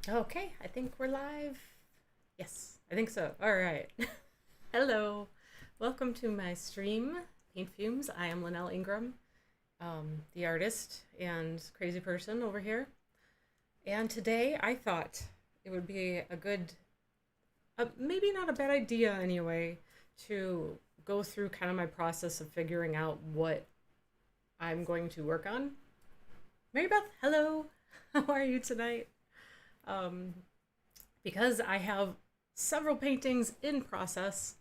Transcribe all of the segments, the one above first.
Okay, I think we're live. Yes, I think so. All right. Hello. Welcome to my stream, Paint Fumes. I am Lynell Ingram, the artist and crazy person over here. And today I thought it would be a good, maybe not a bad idea anyway, to go through kind of my process of figuring out what I'm going to work on. Mary Beth, hello. How are you tonight? Um, because I have several paintings in process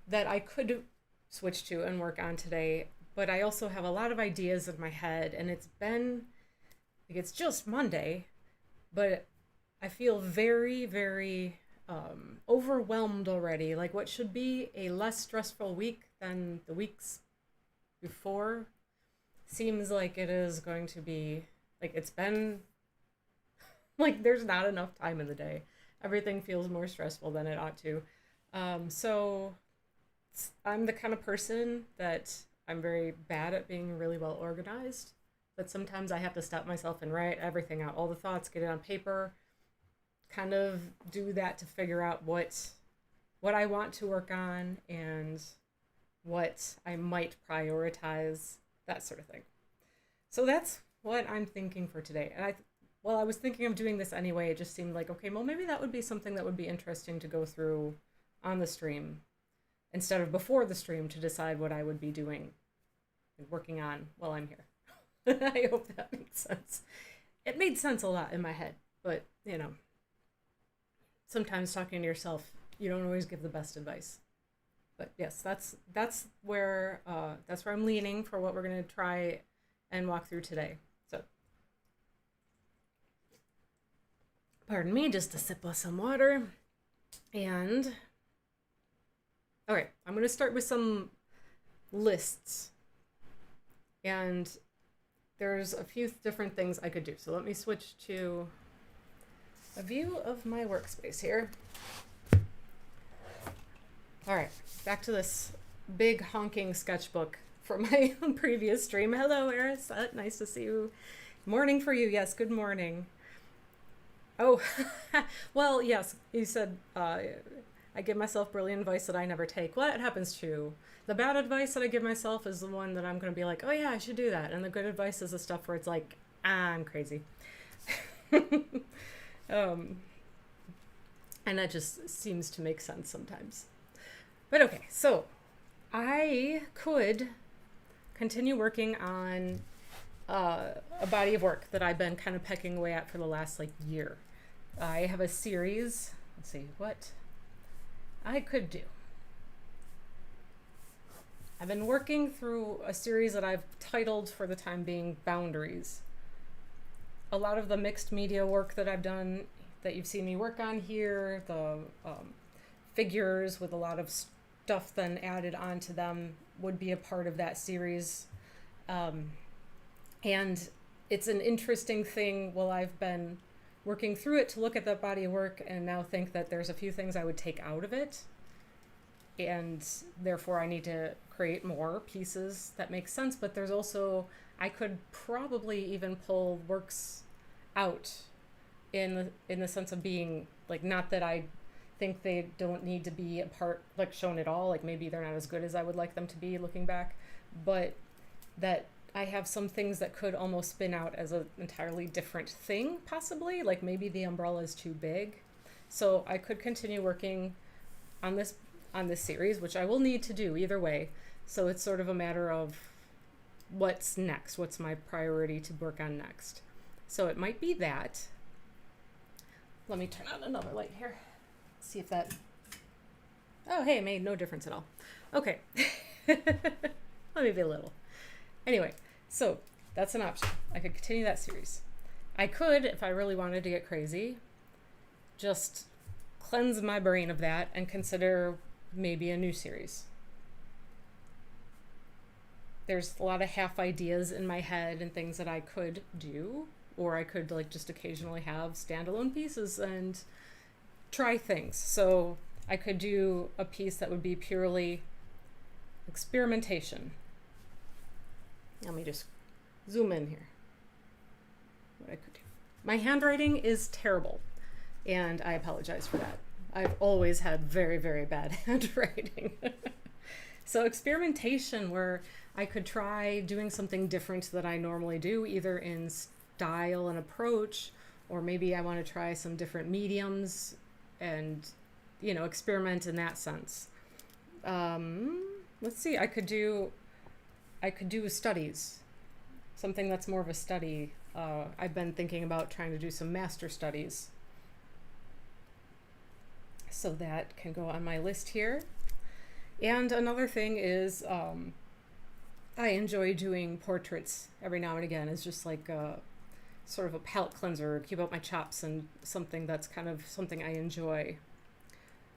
that I could switch to and work on today, but I also have a lot of ideas in my head, and it's just Monday, but I feel very, very overwhelmed already. Like what should be a less stressful week than the weeks before seems like it is going to be like it's been like there's not enough time in the day. Everything feels more stressful than it ought to. So I'm the kind of person that I'm very bad at being really well organized, but sometimes I have to stop myself and write everything out, all the thoughts, get it on paper, kind of do that to figure out what I want to work on and what I might prioritize, that sort of thing. So that's what I'm thinking for today. And I was thinking of doing this anyway. It just seemed like, okay, well, maybe that would be something that would be interesting to go through on the stream instead of before the stream to decide what I would be doing and working on while I'm here. I hope that makes sense. It made sense a lot in my head, but sometimes talking to yourself, you don't always give the best advice. But yes, that's where I'm leaning for what we're gonna try and walk through today. So pardon me, just a sip of some water. And all right, I'm going to start with some lists. And there's a few different things I could do. So let me switch to a view of my workspace here. All right, back to this big honking sketchbook from my previous stream. Hello, Eris. Nice to see you. Morning for you. Yes, good morning. Oh, well, yes, you said I give myself brilliant advice that I never take. Well, that happens too. The bad advice that I give myself is the one that I'm going to be like, oh yeah, I should do that. And the good advice is the stuff where it's like, I'm crazy. um, and that just seems to make sense sometimes. But okay, so I could continue working on a body of work that I've been kind of pecking away at for the last like year. I have a series. Let's see what I could do. I've been working through a series that I've titled for the time being Boundaries. A lot of the mixed media work that I've done, that you've seen me work on here, the figures with a lot of stuff then added onto them, would be a part of that series. And it's an interesting thing while I've been working through it to look at that body of work and now think that there's a few things I would take out of it. And therefore I need to create more pieces that make sense. But there's also, I could probably even pull works out in the sense of being like, not that I think they don't need to be a part, like shown at all, like maybe they're not as good as I would like them to be looking back, but that I have some things that could almost spin out as an entirely different thing, possibly. Like maybe the umbrella is too big. So I could continue working on this series, which I will need to do either way. So it's sort of a matter of what's next, what's my priority to work on next. So it might be that. Let me turn on another light here. See if that. Oh, hey, it made no difference at all. Okay. Maybe a little. Anyway, so that's an option. I could continue that series. I could, if I really wanted to get crazy, just cleanse my brain of that and consider maybe a new series. There's a lot of half ideas in my head and things that I could do, or I could like just occasionally have standalone pieces and try things. So I could do a piece that would be purely experimentation. Let me just zoom in here. What I could do. My handwriting is terrible. and I apologize for that. I've always had very, very bad handwriting. So experimentation, where I could try doing something different that I normally do, either in style and approach, or maybe I want to try some different mediums and, experiment in that sense. Let's see, I could do studies, something that's more of a study. I've been thinking about trying to do some master studies. So that can go on my list here. And another thing is, I enjoy doing portraits every now and again. It's just like sort of a palate cleanser, keep out my chops, and something that's kind of something I enjoy.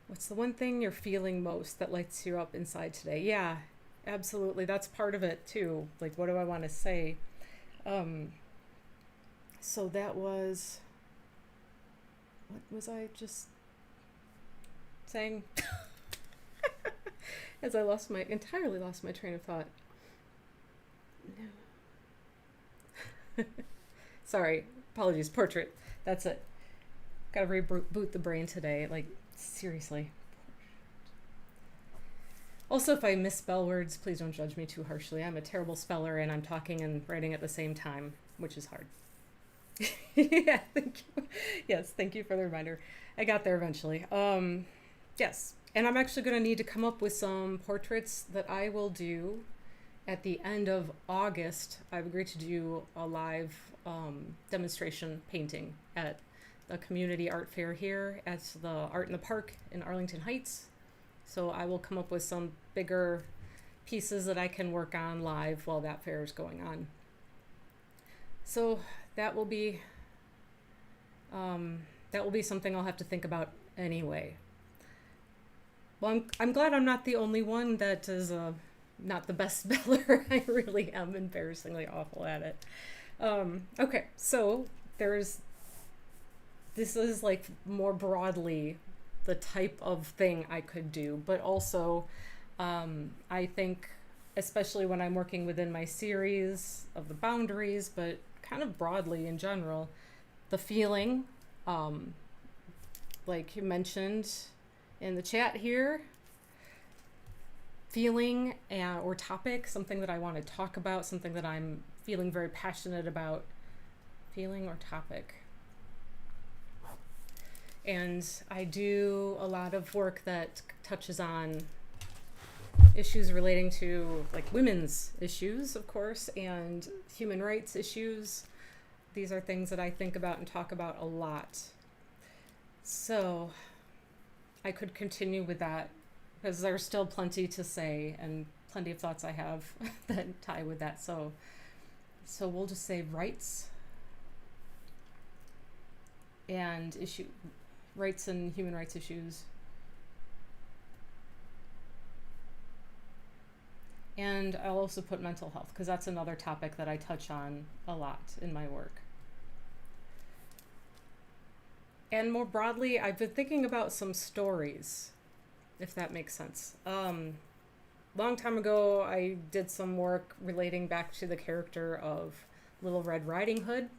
What's the one thing you're feeling most that lights you up inside today? Yeah, absolutely. That's part of it too. Like, what do I want to say? So that was, what was I just saying? As I entirely lost my train of thought. No. Sorry, apologies, portrait. That's it. Gotta reboot the brain today, like, seriously. Also, if I misspell words, please don't judge me too harshly. I'm a terrible speller, and I'm talking and writing at the same time, which is hard. Yeah, thank you. Yes, thank you for the reminder. I got there eventually. Yes, and I'm actually going to need to come up with some portraits that I will do at the end of August. I've agreed to do a live demonstration painting at the community art fair here at the Art in the Park in Arlington Heights. So I will come up with some bigger pieces that I can work on live while that fair is going on. So that will be something I'll have to think about anyway. Well, I'm glad I'm not the only one that is not the best speller. I really am embarrassingly awful at it. Okay, so this is like more broadly the type of thing I could do, but also I think, especially when I'm working within my series of the boundaries, but kind of broadly in general, the feeling, like you mentioned in the chat here, feeling or topic, something that I want to talk about, something that I'm feeling very passionate about, feeling or topic. And I do a lot of work that touches on issues relating to like women's issues, of course, and human rights issues. These are things that I think about and talk about a lot. So I could continue with that because there's still plenty to say and plenty of thoughts I have that tie with that. So we'll just say rights and rights and human rights issues. And I'll also put mental health because that's another topic that I touch on a lot in my work. And more broadly, I've been thinking about some stories, if that makes sense. Long time ago, I did some work relating back to the character of Little Red Riding Hood.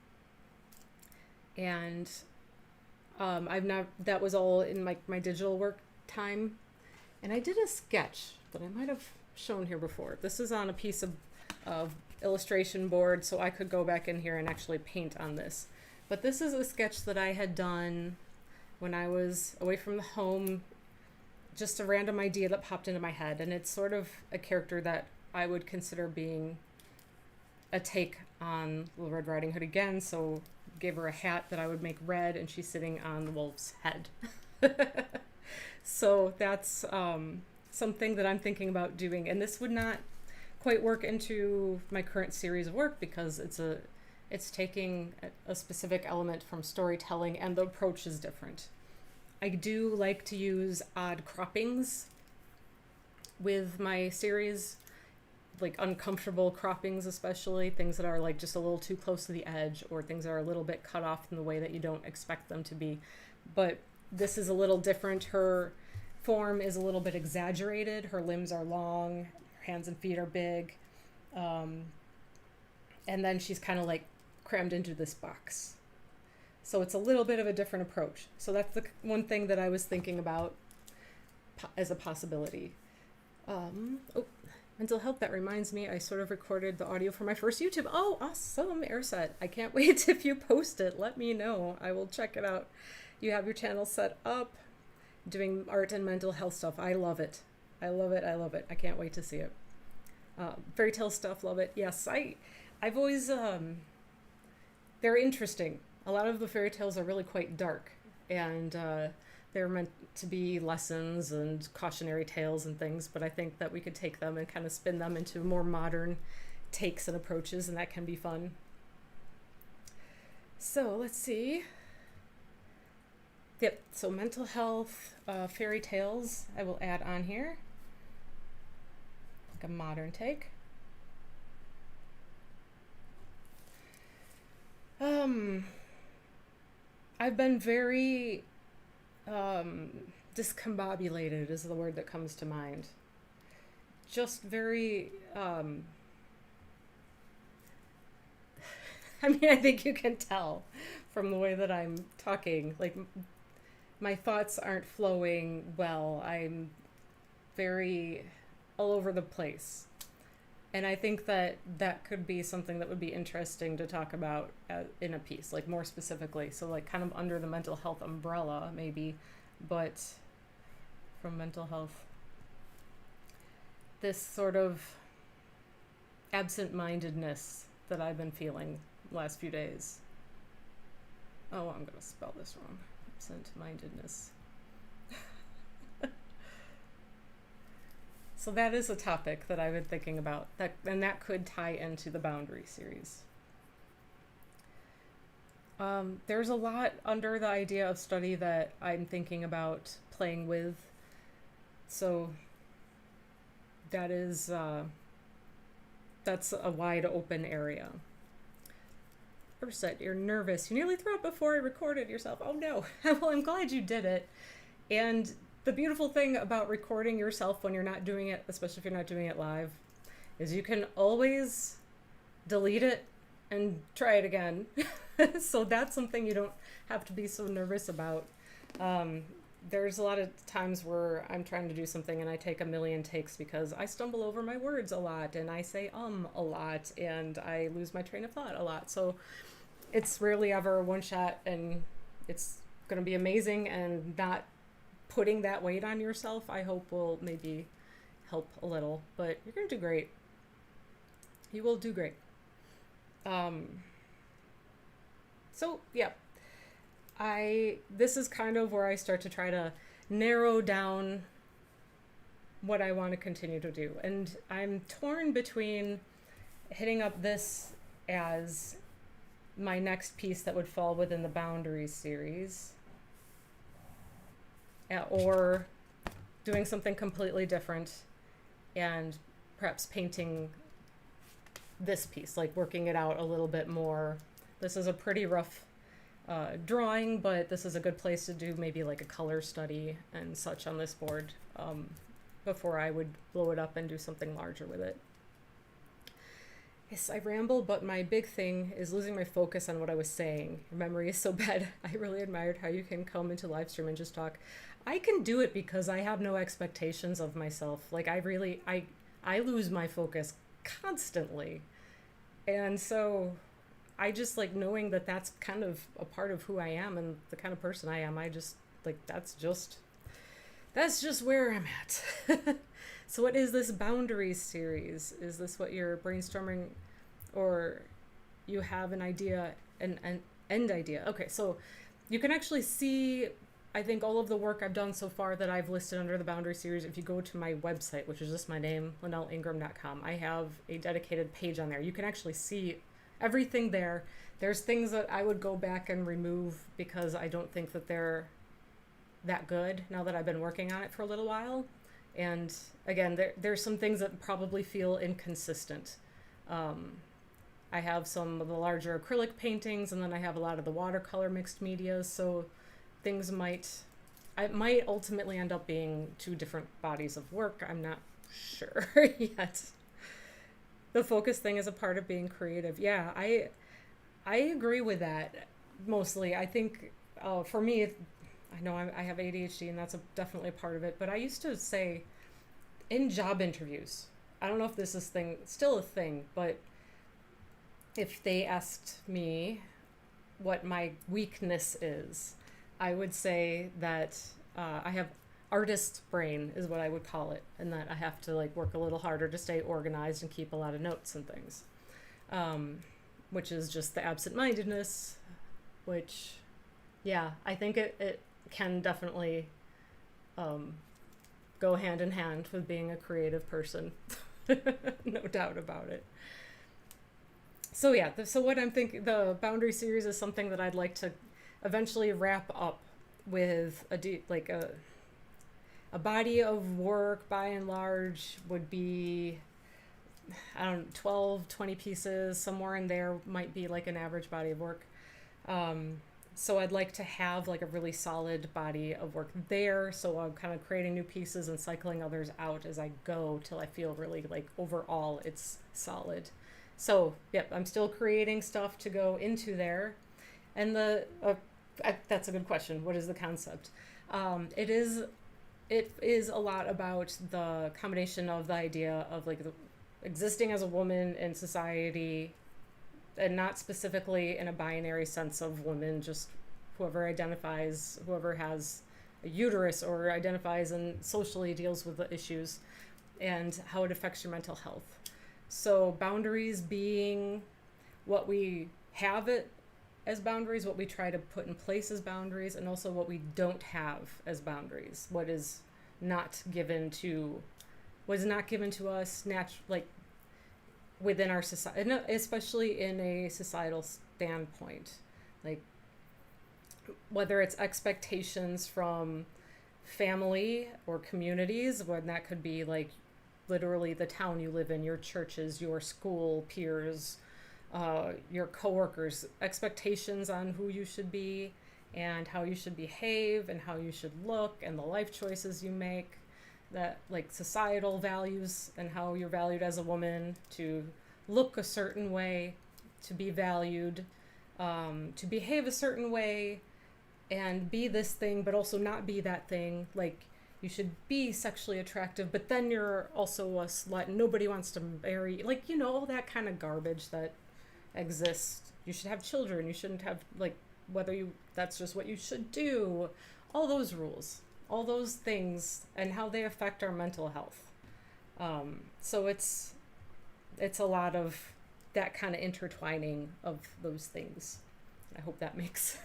And that was all in my digital work time. And I did a sketch that I might have shown here before. This is on a piece of illustration board, so I could go back in here and actually paint on this. But this is a sketch that I had done when I was away from the home, just a random idea that popped into my head. And it's sort of a character that I would consider being a take on Little Red Riding Hood again. So gave her a hat that I would make red, and she's sitting on the wolf's head. So that's something that I'm thinking about doing. And this would not quite work into my current series of work because it's taking a specific element from storytelling, and the approach is different. I do like to use odd croppings with my series, like uncomfortable croppings, especially things that are like just a little too close to the edge, or things that are a little bit cut off in the way that you don't expect them to be. But this is a little different. Her form is a little bit exaggerated. Her limbs are long, her hands and feet are big. And then she's kind of like crammed into this box. So it's a little bit of a different approach. So that's the one thing that I was thinking about as a possibility. Oh, mental health, that reminds me, I sort of recorded the audio for my first YouTube. Oh, awesome, Airset. I can't wait if you post it. Let me know. I will check it out. You have your channel set up, doing art and mental health stuff. I love it. I love it. I love it. I can't wait to see it. Fairy tale stuff, love it. Yes, I've always, they're interesting. A lot of the fairy tales are really quite dark, and they're meant to be lessons and cautionary tales and things, but I think that we could take them and kind of spin them into more modern takes and approaches, and that can be fun. So let's see. Yep, so mental health, fairy tales, I will add on here. Like a modern take. I've been very discombobulated is the word that comes to mind. Just very, I mean, I think you can tell from the way that I'm talking, like my thoughts aren't flowing well. I'm very all over the place. And I think that that could be something that would be interesting to talk about in a piece, like more specifically. So like kind of under the mental health umbrella maybe, but from mental health. This sort of absent-mindedness that I've been feeling the last few days. Oh, I'm going to spell this wrong. Absent-mindedness. So that is a topic that I've been thinking about, and that could tie into the boundary series. There's a lot under the idea of study that I'm thinking about playing with. So that is, that's a wide open area. Urset, you're nervous. You nearly threw up before I recorded yourself. Oh no. Well, I'm glad you did it. And the beautiful thing about recording yourself when you're not doing it, especially if you're not doing it live, is you can always delete it and try it again. So that's something you don't have to be so nervous about. There's a lot of times where I'm trying to do something and I take a million takes because I stumble over my words a lot and I say a lot and I lose my train of thought a lot. So it's rarely ever one shot, and it's going to be amazing, and not putting that weight on yourself, I hope, will maybe help a little, but you're going to do great. You will do great. So yeah, this is kind of where I start to try to narrow down what I want to continue to do. And I'm torn between hitting up this as my next piece that would fall within the Boundaries series, or doing something completely different and perhaps painting this piece, like working it out a little bit more. This is a pretty rough drawing, but this is a good place to do maybe like a color study and such on this board before I would blow it up and do something larger with it. Yes, I ramble, but my big thing is losing my focus on what I was saying. Your memory is so bad. I really admired how you can come into live stream and just talk. I can do it because I have no expectations of myself. Like I lose my focus constantly. And so I just like knowing that that's kind of a part of who I am and the kind of person I am. I just like, that's just where I'm at. So what is this Boundaries series? Is this what you're brainstorming, or you have an idea, an end idea? Okay, so you can actually see, I think, all of the work I've done so far that I've listed under the Boundary series. If you go to my website, which is just my name, LynellIngram.com, I have a dedicated page on there. You can actually see everything there. There's things that I would go back and remove because I don't think that they're that good now that I've been working on it for a little while. And again, there's some things that probably feel inconsistent. I have some of the larger acrylic paintings, and then I have a lot of the watercolor mixed media, so things might ultimately end up being two different bodies of work. I'm not sure yet. The focus thing is a part of being creative. Yeah, I agree with that. mostly. I think for me, I know I have ADHD and that's definitely a part of it, but I used to say in job interviews, I don't know if this is still a thing, but if they asked me what my weakness is, I would say that I have artist brain is what I would call it, and that I have to like work a little harder to stay organized and keep a lot of notes and things, which is just the absent-mindedness, which, yeah, I think it can definitely go hand in hand with being a creative person. No doubt about it. So yeah, so what I'm thinking, the boundary series is something that I'd like to eventually wrap up with a body of work. By and large would be, I don't know, 12, 20 pieces, somewhere in there might be like an average body of work. So I'd like to have like a really solid body of work there. So I'm kind of creating new pieces and cycling others out as I go till I feel really like overall it's solid. So, yep, I'm still creating stuff to go into there. And that's a good question. What is the concept? It is a lot about the combination of the idea of like existing as a woman in society, and not specifically in a binary sense of women, just whoever has a uterus or identifies and socially deals with the issues, and how it affects your mental health. So boundaries being what we have it as boundaries, what we try to put in place as boundaries, and also what we don't have as boundaries, what is not given to us like within our society, especially in a societal standpoint, like whether it's expectations from family or communities, when that could be like literally the town you live in, your churches, your school peers, your coworkers, expectations on who you should be and how you should behave and how you should look, and the life choices you make, that like societal values and how you're valued as a woman, to look a certain way, to be valued, to behave a certain way and be this thing but also not be that thing. Like you should be sexually attractive, but then you're also a slut. Nobody wants to marry, like, you know, all that kind of garbage that exists. You should have children. You shouldn't have, like, that's just what you should do. All those rules, all those things, and how they affect our mental health. So it's a lot of that kind of intertwining of those things. I hope that makes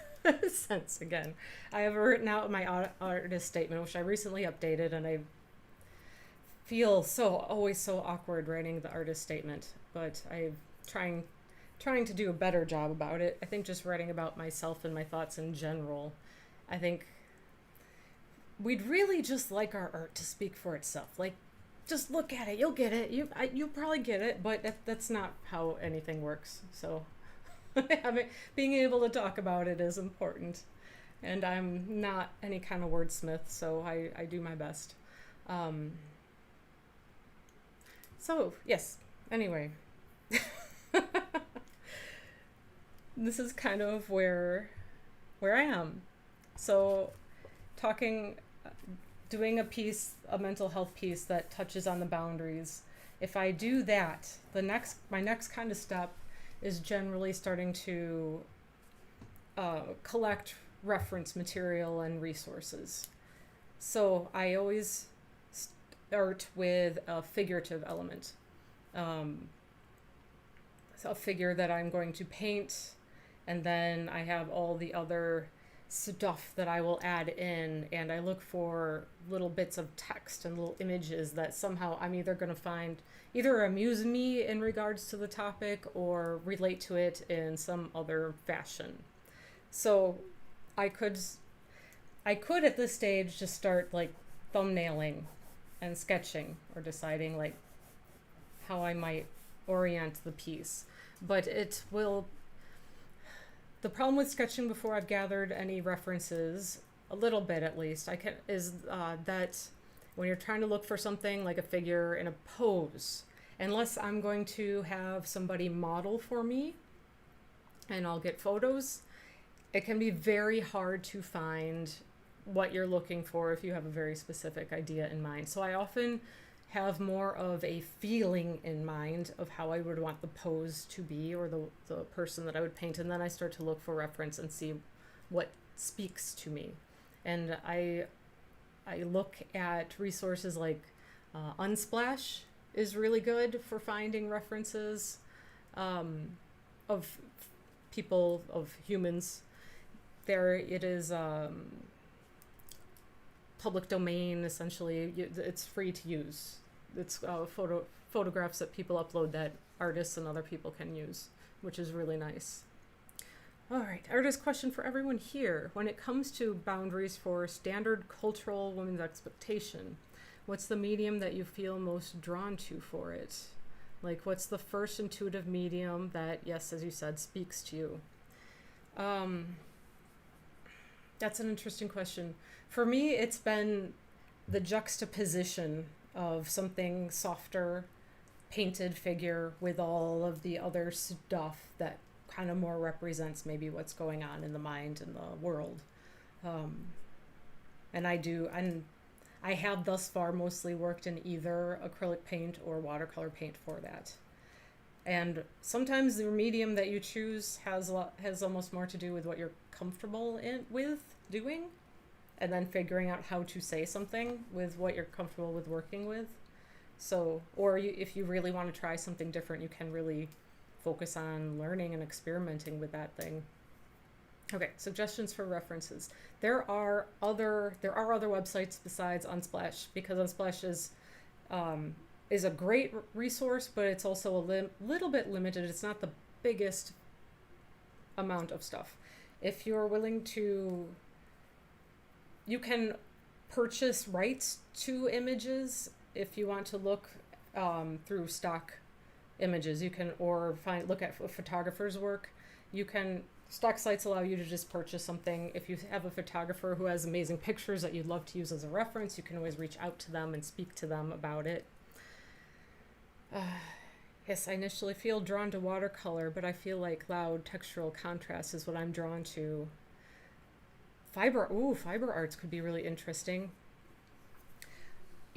sense. Again, I have written out my artist statement, which I recently updated, and I feel always so awkward writing the artist statement, but I'm trying to do a better job about it. I think just writing about myself and my thoughts in general, I think we'd really just like our art to speak for itself. Like, just look at it, you'll get it. You'll probably get it, but that's not how anything works. So being able to talk about it is important, and I'm not any kind of wordsmith, so I do my best. So yes, anyway, this is kind of where I am. So doing a mental health piece that touches on the boundaries. If I do that, my next kind of step is generally starting to collect reference material and resources. So I always start with a figurative element. A figure that I'm going to paint, and then I have all the other stuff that I will add in, and I look for little bits of text and little images that somehow I'm either going to find either amuse me in regards to the topic or relate to it in some other fashion. So I could at this stage just start like thumbnailing and sketching, or deciding like how I might orient the piece. But the problem with sketching before I've gathered any references, a little bit at least, is that when you're trying to look for something like a figure in a pose, unless I'm going to have somebody model for me and I'll get photos, it can be very hard to find what you're looking for if you have a very specific idea in mind. So I often have more of a feeling in mind of how I would want the pose to be, or the person that I would paint, and then I start to look for reference and see what speaks to me. And I look at resources like Unsplash is really good for finding references of people, of humans. There it is public domain, essentially. It's free to use. It's photographs that people upload that artists and other people can use, which is really nice. All right, artist question for everyone here. When it comes to boundaries for standard cultural women's expectation, what's the medium that you feel most drawn to for it? Like, what's the first intuitive medium that, yes, as you said, speaks to you? That's an interesting question. For me, it's been the juxtaposition of something softer, painted figure with all of the other stuff that kind of more represents maybe what's going on in the mind and the world. And I have thus far mostly worked in either acrylic paint or watercolor paint for that. And sometimes the medium that you choose has almost more to do with what you're comfortable with doing, and then figuring out how to say something with what you're comfortable with working with. So, or if you really want to try something different, you can really focus on learning and experimenting with that thing. Okay, suggestions for references. There are other websites besides Unsplash, because Unsplash is a great resource, but it's also a little bit limited. It's not the biggest amount of stuff. If you're willing to, you can purchase rights to images if you want to look through stock images. You can, or look at a photographer's work. Stock sites allow you to just purchase something. If you have a photographer who has amazing pictures that you'd love to use as a reference, you can always reach out to them and speak to them about it. Yes, I initially feel drawn to watercolor, but I feel like loud textural contrast is what I'm drawn to. Fiber arts could be really interesting.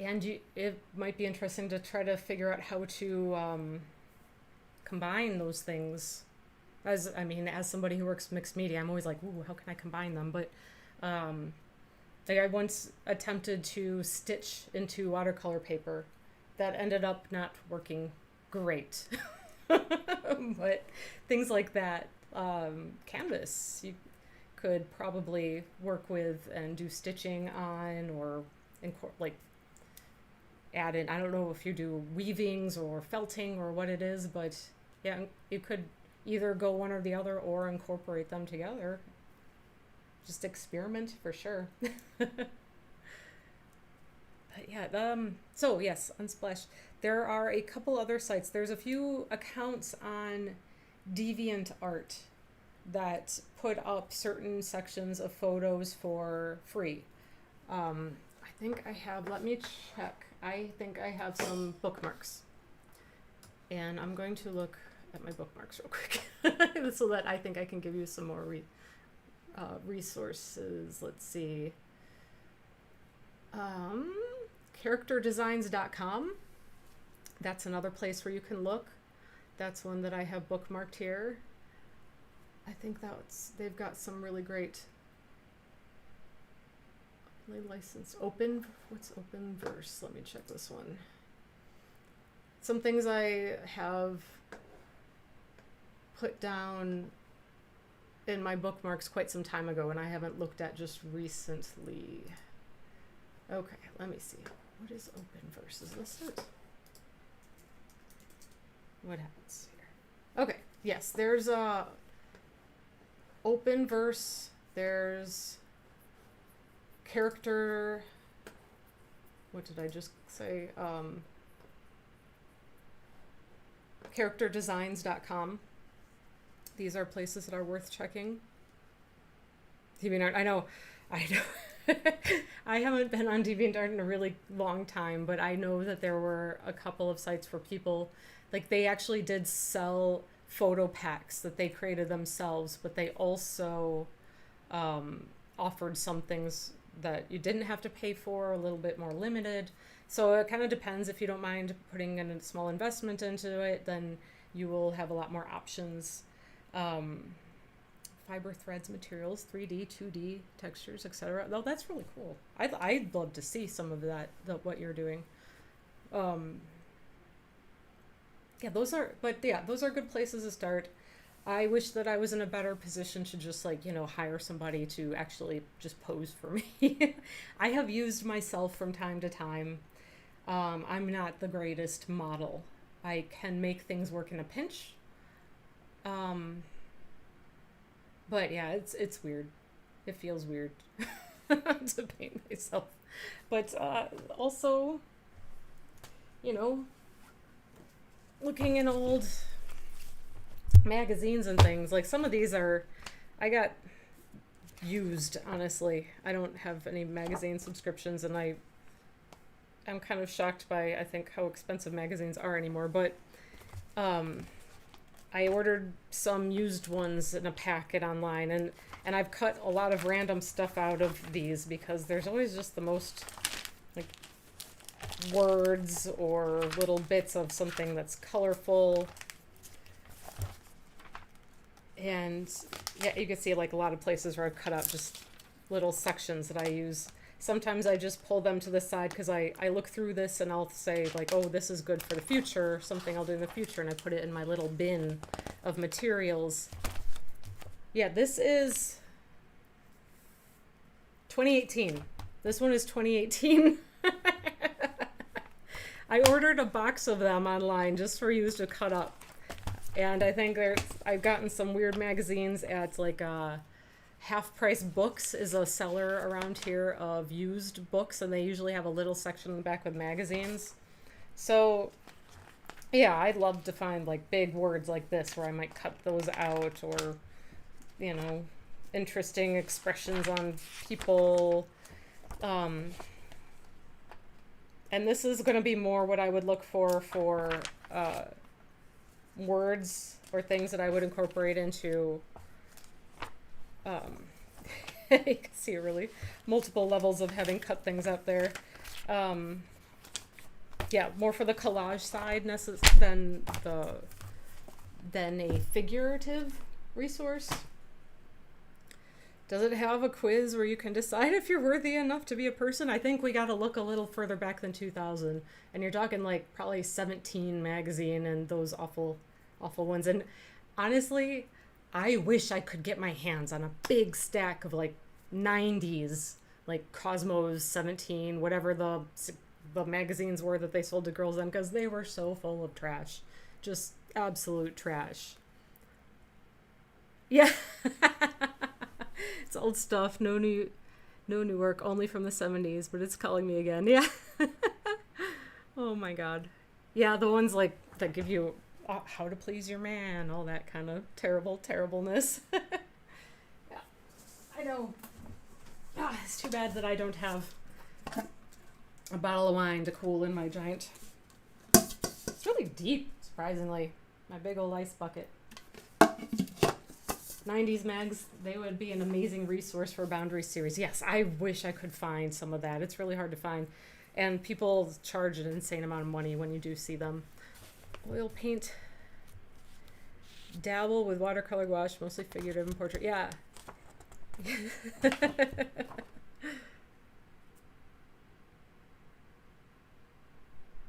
And it might be interesting to try to figure out how to combine those things. As somebody who works mixed media, I'm always like, ooh, how can I combine them? But I once attempted to stitch into watercolor paper. That ended up not working great. But things like that, canvas, you could probably work with and do stitching on, or add in, I don't know if you do weavings or felting or what it is, but yeah, you could either go one or the other or incorporate them together. Just experiment for sure. But yeah, so yes, Unsplash. There are a couple other sites. There's a few accounts on DeviantArt that put up certain sections of photos for free. I think I have, let me check. I think I have some bookmarks. And I'm going to look at my bookmarks real quick so that I think I can give you some more resources. Let's see. Characterdesigns.com. That's another place where you can look. That's one that I have bookmarked here. I think they've got some really great licensed what's open verse? Let me check this one. Some things I have put down in my bookmarks quite some time ago, and I haven't looked at just recently. Okay, let me see. What is open verse? Is this it? What happens here? Okay, yes, there's open verse. There's character. What did I just say? Characterdesigns.com. These are places that are worth checking. DeviantArt, I know. I haven't been on DeviantArt in a really long time, but I know that there were a couple of sites where people, like, they actually did sell photo packs that they created themselves, but they also offered some things that you didn't have to pay for, a little bit more limited. So it kind of depends. If you don't mind putting in a small investment into it, then you will have a lot more options. Fiber threads, materials, 3D, 2D, textures, etc. No, that's really cool. I'd love to see some of that, what you're doing. Those are good places to start. I wish that I was in a better position to just hire somebody to actually just pose for me. I have used myself from time to time. I'm not the greatest model. I can make things work in a pinch. But yeah, it's weird. It feels weird to paint myself. But also, looking in old magazines and things, like some of these I got used, honestly. I don't have any magazine subscriptions, and I'm kind of shocked by, I think, how expensive magazines are anymore. But I ordered some used ones in a packet online, and I've cut a lot of random stuff out of these because there's always just the most words or little bits of something that's colorful. And yeah, you can see a lot of places where I've cut out just little sections that I use. Sometimes I just pull them to the side because I look through this and I'll say oh, this is good for the future, something I'll do in the future, and I put it in my little bin of materials. Yeah, this is 2018. This one is 2018. I ordered a box of them online just for use to cut up. And I think I've gotten some weird magazines at Half Price Books is a seller around here of used books, and they usually have a little section in the back with magazines. So yeah, I'd love to find big words like this where I might cut those out, or interesting expressions on people. And this is going to be more what I would look for words or things that I would incorporate into. You can see really multiple levels of having cut things out there. More for the collage side than a figurative resource. Does it have a quiz where you can decide if you're worthy enough to be a person? I think we got to look a little further back than 2000, and you're talking probably 17 magazine and those awful ones. And honestly, I wish I could get my hands on a big stack of 90s, Cosmos, 17, whatever the magazines were that they sold to girls then, because they were so full of trash, just absolute trash. Yeah. It's old stuff, no new work, only from the 70s, but it's calling me again. Yeah. Oh my god. Yeah, the ones that give you how to please your man, all that kind of terribleness. Yeah, I know. It's too bad that I don't have a bottle of wine to cool in my giant. It's really deep, surprisingly. My big old ice bucket. 90s mags, they would be an amazing resource for Boundary series. Yes, I wish I could find some of that. It's really hard to find. And people charge an insane amount of money when you do see them. Oil paint. Dabble with watercolor gouache, mostly figurative and portrait. Yeah.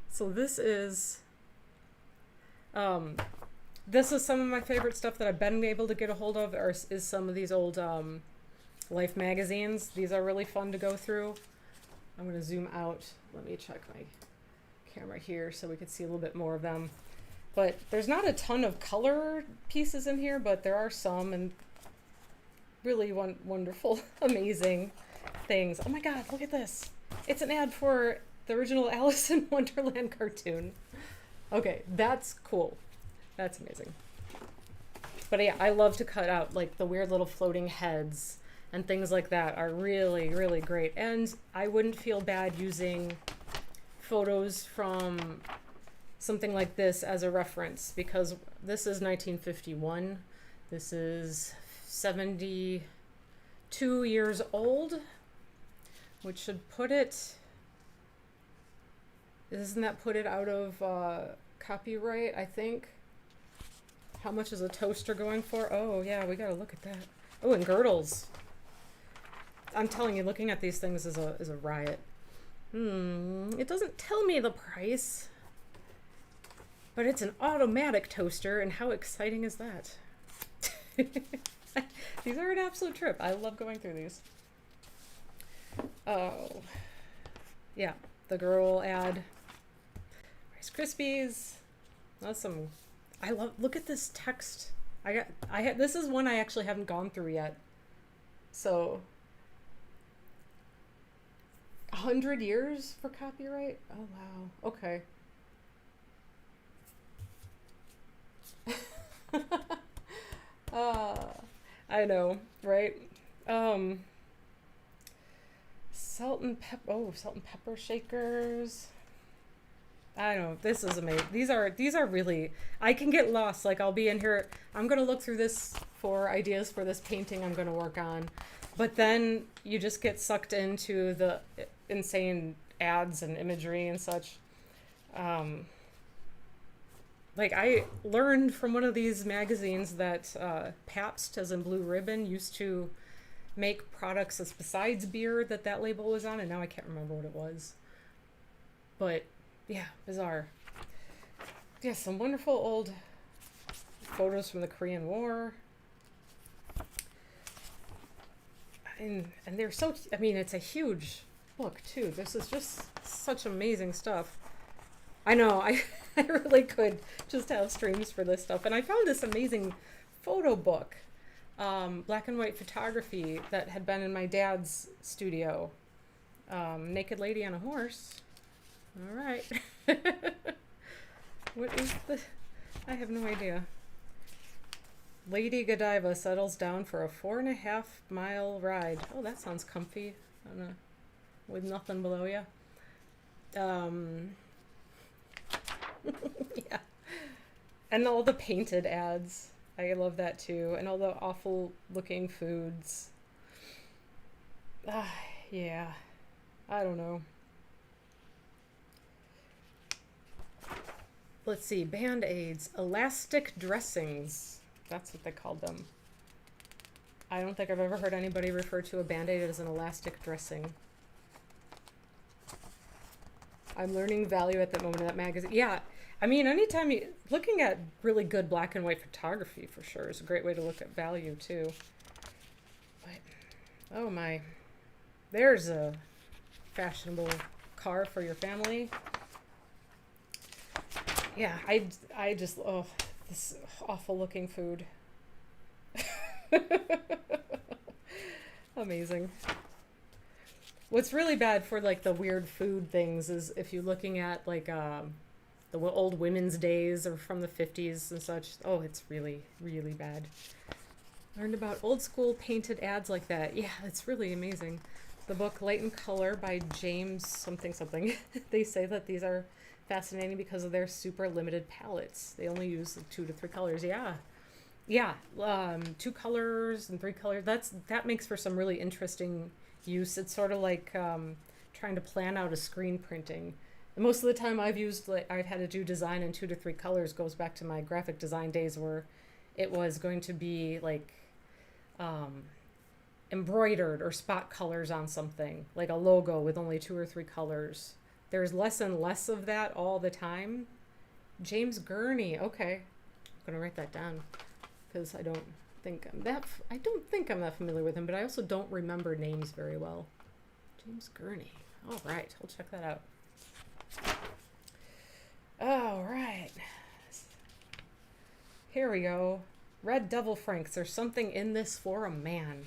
So this is some of my favorite stuff that I've been able to get a hold of, is some of these old Life magazines. These are really fun to go through. I'm going to zoom out. Let me check my camera here so we can see a little bit more of them. But there's not a ton of color pieces in here, but there are some, and really wonderful, amazing things. Oh my god, look at this. It's an ad for the original Alice in Wonderland cartoon. Okay, that's cool. That's amazing. But yeah, I love to cut out the weird little floating heads and things like that are really, really great. And I wouldn't feel bad using photos from something like this as a reference, because this is 1951. This is 72 2 years old, which should put it, doesn't that put it out of copyright, I think? How much is a toaster going for? Oh, yeah, we gotta look at that. Oh, and girdles. I'm telling you, looking at these things is a riot. It doesn't tell me the price. But it's an automatic toaster, and how exciting is that? These are an absolute trip. I love going through these. Oh, yeah, the girl ad. Rice Krispies. That's some. I love. Look at this text. This is one I actually haven't gone through yet. So, 100 years for copyright. Oh wow. Okay. I know, right? Salt and pepper shakers. I don't know. This is amazing. These are really. I can get lost. Like I'll be in here. I'm gonna look through this for ideas for this painting I'm gonna work on, but then you just get sucked into the insane ads and imagery and such. Like I learned from one of these magazines that Pabst, as in Blue Ribbon, used to make products as besides beer that label was on, and now I can't remember what it was. But yeah, bizarre. Yeah, some wonderful old photos from the Korean War. And they're so, I mean, it's a huge book too. This is just such amazing stuff. I know, I really could just have streams for this stuff. And I found this amazing photo book, black and white photography that had been in my dad's studio. Naked lady on a horse. All right. What is the... I have no idea. Lady Godiva settles down for a 4.5-mile ride. Oh, that sounds comfy. I don't know. With nothing below you. Yeah. And all the painted ads. I love that too. And all the awful looking foods. Yeah. I don't know. Let's see. Band-Aids. Elastic dressings. That's what they called them. I don't think I've ever heard anybody refer to a Band-Aid as an elastic dressing. I'm learning value at that moment of that magazine. Yeah, I mean, anytime you looking at really good black and white photography for sure is a great way to look at value too. But oh my, there's a fashionable car for your family. Yeah, I just this awful looking food. Amazing. What's really bad for like the weird food things is if you're looking at like the old women's days or from the 50s and such. Oh, it's really, really bad. Learned about old school painted ads like that. Yeah, it's really amazing. The book Light and Color by James something. They say that these are fascinating because of their super limited palettes. They only use 2 to 3 colors. Yeah. 2 colors and 3 colors. That makes for some really interesting use. It's sort of like trying to plan out a screen printing. And most of the time I've had to do design in 2 to 3 colors goes back to my graphic design days where it was going to be like embroidered or spot colors on something, like a logo with only 2 or 3 colors. There's less and less of that all the time. James Gurney. Okay, I'm gonna write that down because I don't think I'm that familiar with him, but I also don't remember names very well. James Gurney. All right, I'll check that out. All right. Here we go. Red Devil Franks. There's something in this for a man.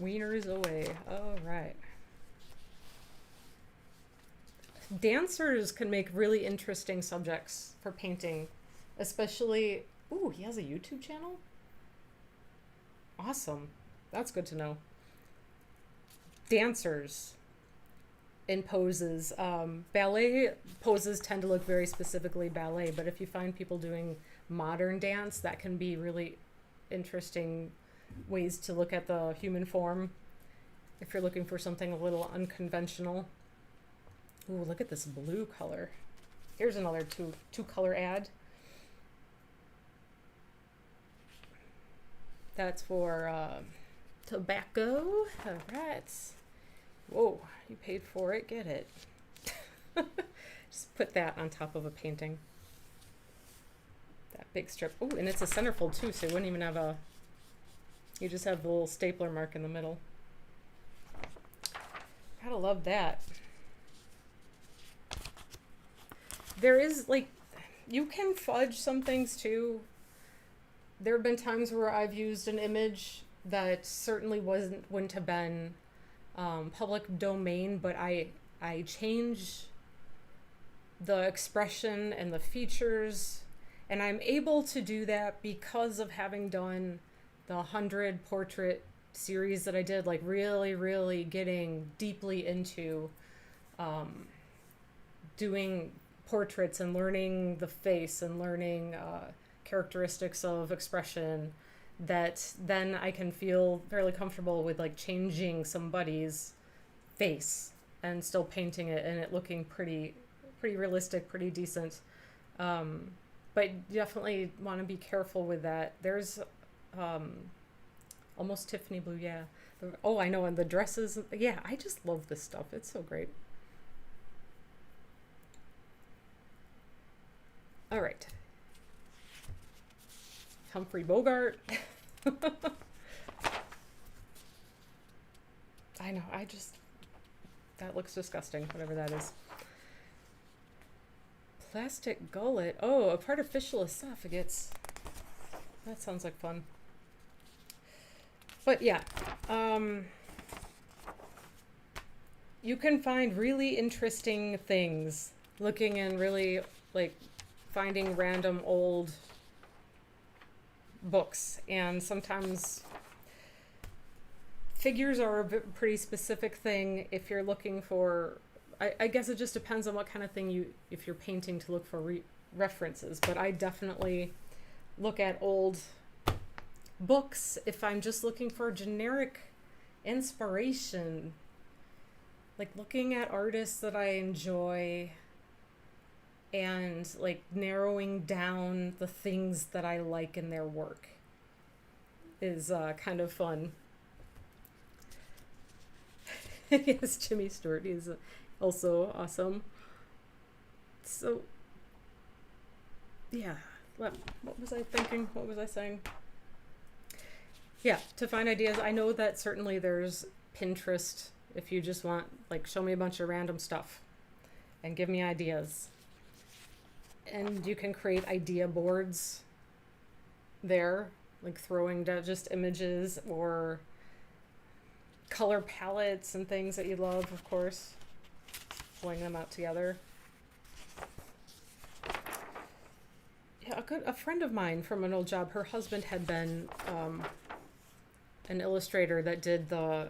Wieners away. All right. Dancers can make really interesting subjects for painting, especially... Ooh, he has a YouTube channel? Awesome. That's good to know. Dancers in poses. Ballet poses tend to look very specifically ballet, but if you find people doing modern dance, that can be really interesting ways to look at the human form if you're looking for something a little unconventional. Ooh, look at this blue color. Here's another two color ad. That's for tobacco. All right. Whoa, you paid for it. Get it. Just put that on top of a painting. That big strip. Oh, and it's a centerfold too, so you wouldn't even have a... You just have the little stapler mark in the middle. Gotta love that. There is, like, you can fudge some things too. There have been times where I've used an image that certainly wouldn't have been public domain, but I change the expression and the features, and I'm able to do that because of having done the 100 portrait series that I did, like really getting deeply into doing portraits and learning the face and learning characteristics of expression, that then I can feel fairly comfortable with like changing somebody's face and still painting it and it looking pretty realistic, pretty decent. But definitely want to be careful with that. There's almost Tiffany blue, yeah. Oh, I know, and the dresses, yeah, I just love this stuff. It's so great. All right. Humphrey Bogart. I know, that looks disgusting, whatever that is. Plastic gullet. Oh, a artificial esophagus. That sounds like fun. But yeah, you can find really interesting things looking and really like finding random old books, and sometimes figures are a pretty specific thing if you're looking for, I guess it just depends on what kind of thing if you're painting to look for references, but I definitely look at old books if I'm just looking for generic inspiration, like looking at artists that I enjoy and like narrowing down the things that I like in their work is kind of fun. Yes, Jimmy Stewart, he's also awesome. So yeah, what was I thinking? What was I saying? Yeah, to find ideas. I know that certainly there's Pinterest if you just want, like, show me a bunch of random stuff and give me ideas. And you can create idea boards there, like throwing down just images or color palettes and things that you love, of course, pulling them out together. Yeah, a friend of mine from an old job, her husband had been an illustrator that did the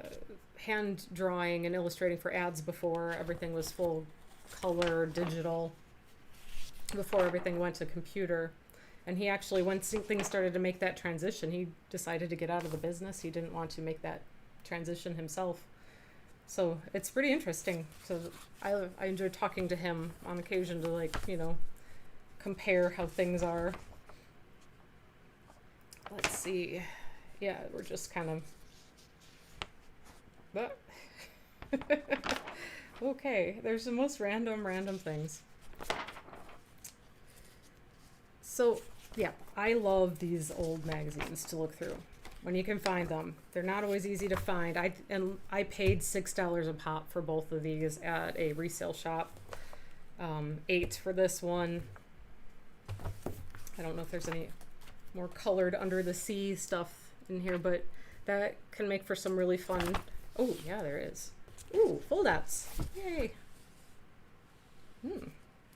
hand drawing and illustrating for ads before everything was full color digital, before everything went to computer. And he actually, once things started to make that transition, he decided to get out of the business. He didn't want to make that transition himself. So it's pretty interesting. So I enjoy talking to him on occasion to, like, you know, compare how things are. Let's see. Yeah, we're just kind of... Okay, there's the most random things. So, yeah, I love these old magazines to look through when you can find them. They're not always easy to find. I paid $6 a pop for both of these at a resale shop. $8 for this one. I don't know if there's any more colored under the sea stuff in here, but that can make for some really fun... Oh, yeah, there is. Ooh, fold-outs. Yay.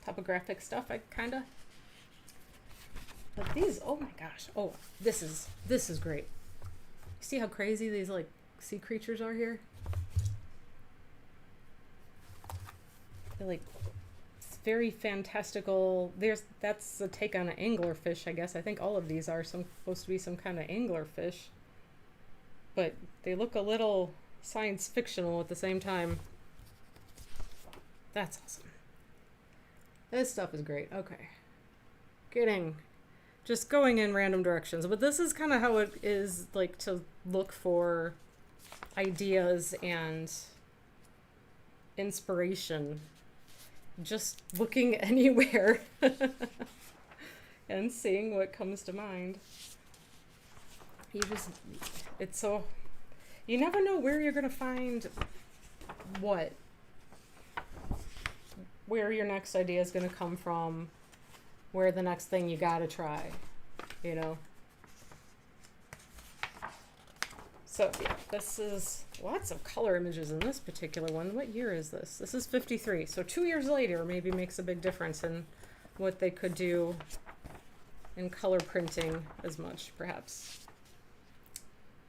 Topographic stuff, kinda. But these, oh my gosh. Oh, this is great. You see how crazy these, like, sea creatures are here? They're, like, very fantastical. That's a take on an anglerfish, I guess. I think all of these are supposed to be some kind of anglerfish. but they look a little science fictional at the same time. That's awesome. This stuff is great. Okay. Just going in random directions. But this is kind of how it is, like, to look for ideas and inspiration. Just looking anywhere and seeing what comes to mind. You never know where you're going to find where your next idea is going to come from, where the next thing you got to try, you know? So, yeah, this is lots of color images in this particular one. What year is this? This is 53. So 2 years later maybe makes a big difference in what they could do in color printing as much, perhaps.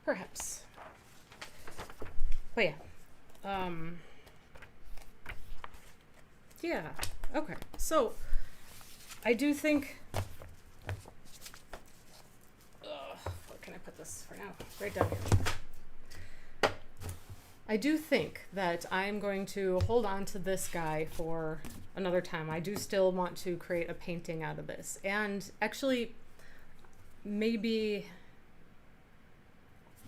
Perhaps. But yeah. Yeah. Okay. So I do think where can I put this for now? Right down here. I do think that I'm going to hold on to this guy for another time. I do still want to create a painting out of this. And actually maybe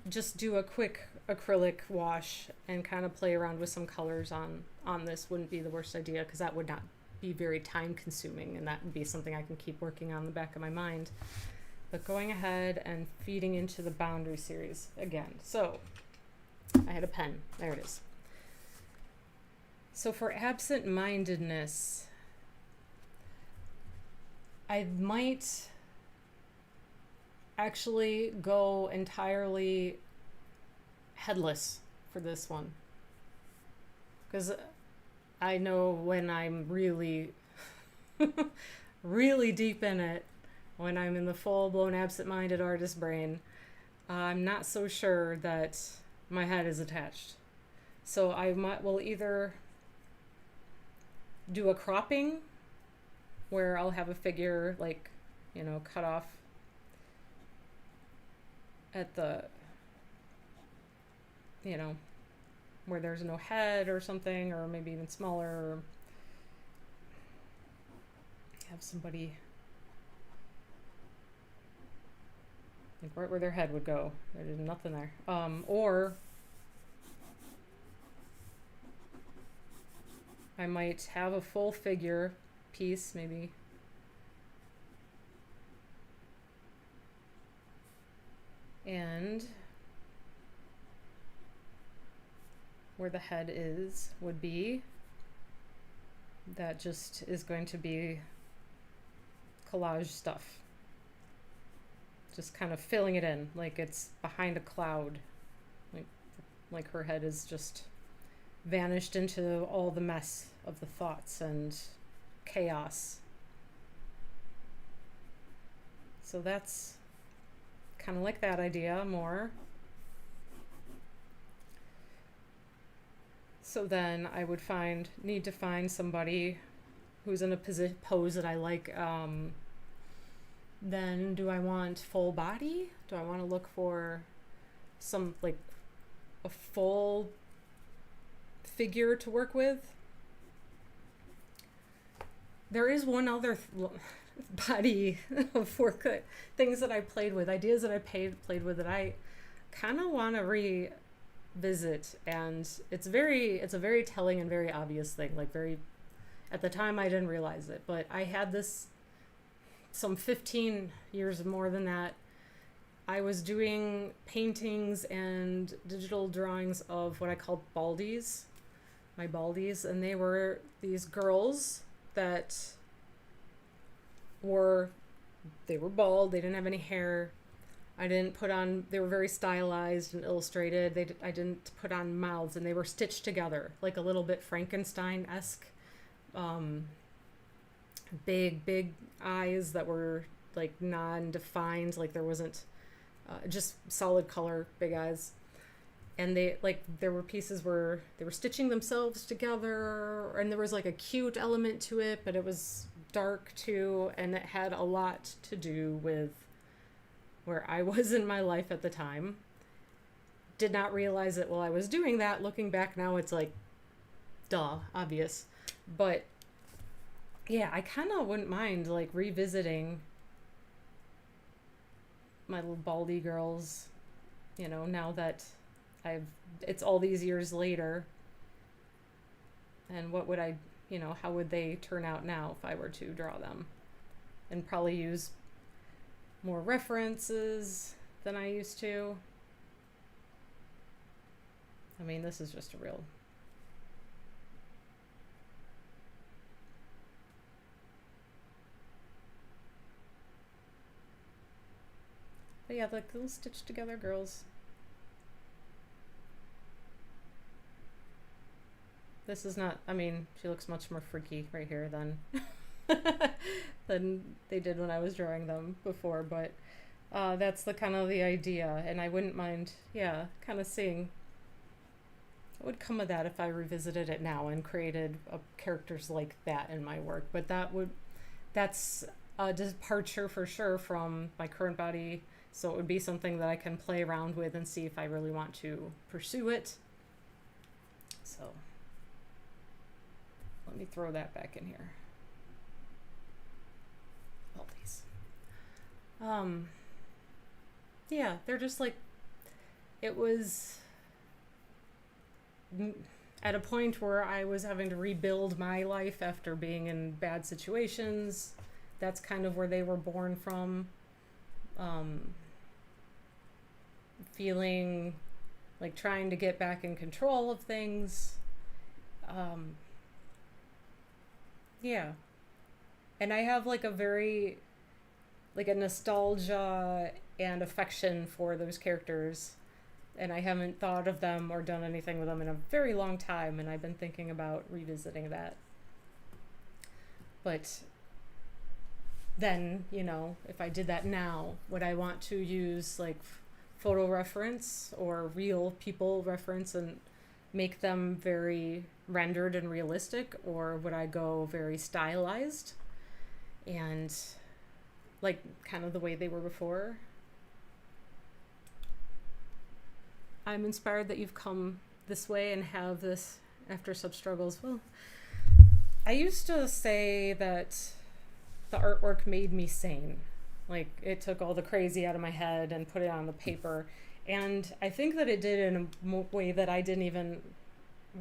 just do a quick acrylic wash and kind of play around with some colors on this wouldn't be the worst idea, because that would not be very time consuming, and that would be something I can keep working on in the back of my mind. But going ahead and feeding into the boundary series again. So I had a pen. There it is. So for absent-mindedness, I might actually go entirely headless for this one, because I know when I'm really really deep in it, when I'm in the full-blown absent-minded artist brain, I'm not so sure that my head is attached. So I will either do a cropping where I'll have a figure, like, you know, cut off at the, you know, where there's no head or something, or maybe even smaller, or have somebody like right where their head would go. There's nothing there. Or I might have a full figure piece, maybe. And where the head would be, that just is going to be collage stuff. Just kind of filling it in like it's behind a cloud. Like her head is just vanished into all the mess of the thoughts and chaos. So that's kind of like that idea more. So then I would need to find somebody who's in a pose that I like. Then do I want full body? Do I want to look for some, like, a full figure to work with? There is one other body of work, things that I played with, ideas that I played with that I kind of want to revisit, and it's a very telling and very obvious thing. Like, at the time I didn't realize it, but I had this some 15 years more than that. I was doing paintings and digital drawings of what I called baldies, my baldies, and they were these girls that were bald. They didn't have any hair. They were very stylized and illustrated. I didn't put on mouths, and they were stitched together like a little bit Frankenstein-esque. Big eyes that were like non-defined, like there wasn't just solid color, big eyes. And there were pieces where they were stitching themselves together, and there was like a cute element to it, but it was dark too, and it had a lot to do with where I was in my life at the time. did not realize it while I was doing that. Looking back now, it's like, duh, obvious. But yeah, I kind of wouldn't mind like revisiting my little baldy girls, now that it's all these years later. And what would how would they turn out now if I were to draw them? And probably use more references than I used to. I mean, this is just a real... But yeah, like little stitched together girls. This is not, I mean, she looks much more freaky right here than than they did when I was drawing them before, but that's the kind of the idea, and I wouldn't mind, yeah, kind of seeing what would come of that if I revisited it now and created characters like that in my work. But that's a departure for sure from my current body, so it would be something that I can play around with and see if I really want to pursue it. So let me throw that back in here. All these. Yeah, they're just like, it was at a point where I was having to rebuild my life after being in bad situations. That's kind of where they were born from. Feeling like trying to get back in control of things. Yeah. And I have like a nostalgia and affection for those characters. And I haven't thought of them or done anything with them in a very long time. And I've been thinking about revisiting that. But then, if I did that now, would I want to use like photo reference or real people reference and make them very rendered and realistic, or would I go very stylized and like kind of the way they were before? I'm inspired that you've come this way and have this after such struggles. Well, I used to say that the artwork made me sane. Like, it took all the crazy out of my head and put it on the paper. And I think that it did in a way that I didn't even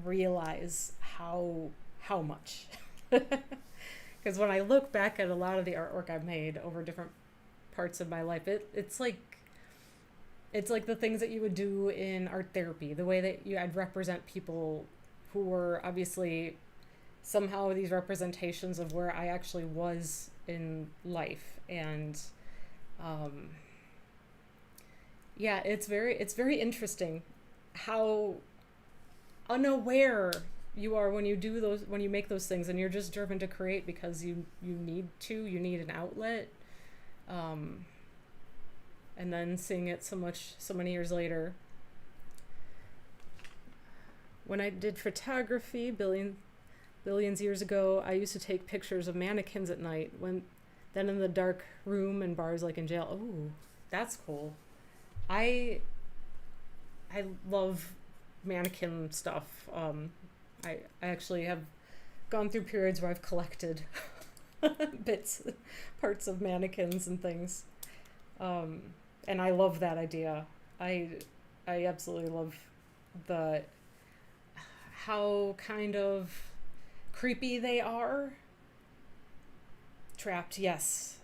realize how much. Because when I look back at a lot of the artwork I've made over different parts of my life, it's like the things that you would do in art therapy, the way that I'd represent people who were obviously somehow these representations of where I actually was in life. And yeah, it's very interesting how unaware you are when you make those things, and you're just driven to create because you need an outlet. And then seeing it so many years later. When I did photography billions years ago, I used to take pictures of mannequins at night, then in the dark room in bars like in jail. Oh, that's cool. I love mannequin stuff. I actually have gone through periods where I've collected parts of mannequins and things. And I love that idea. I absolutely love how kind of creepy they are. Trapped, yes.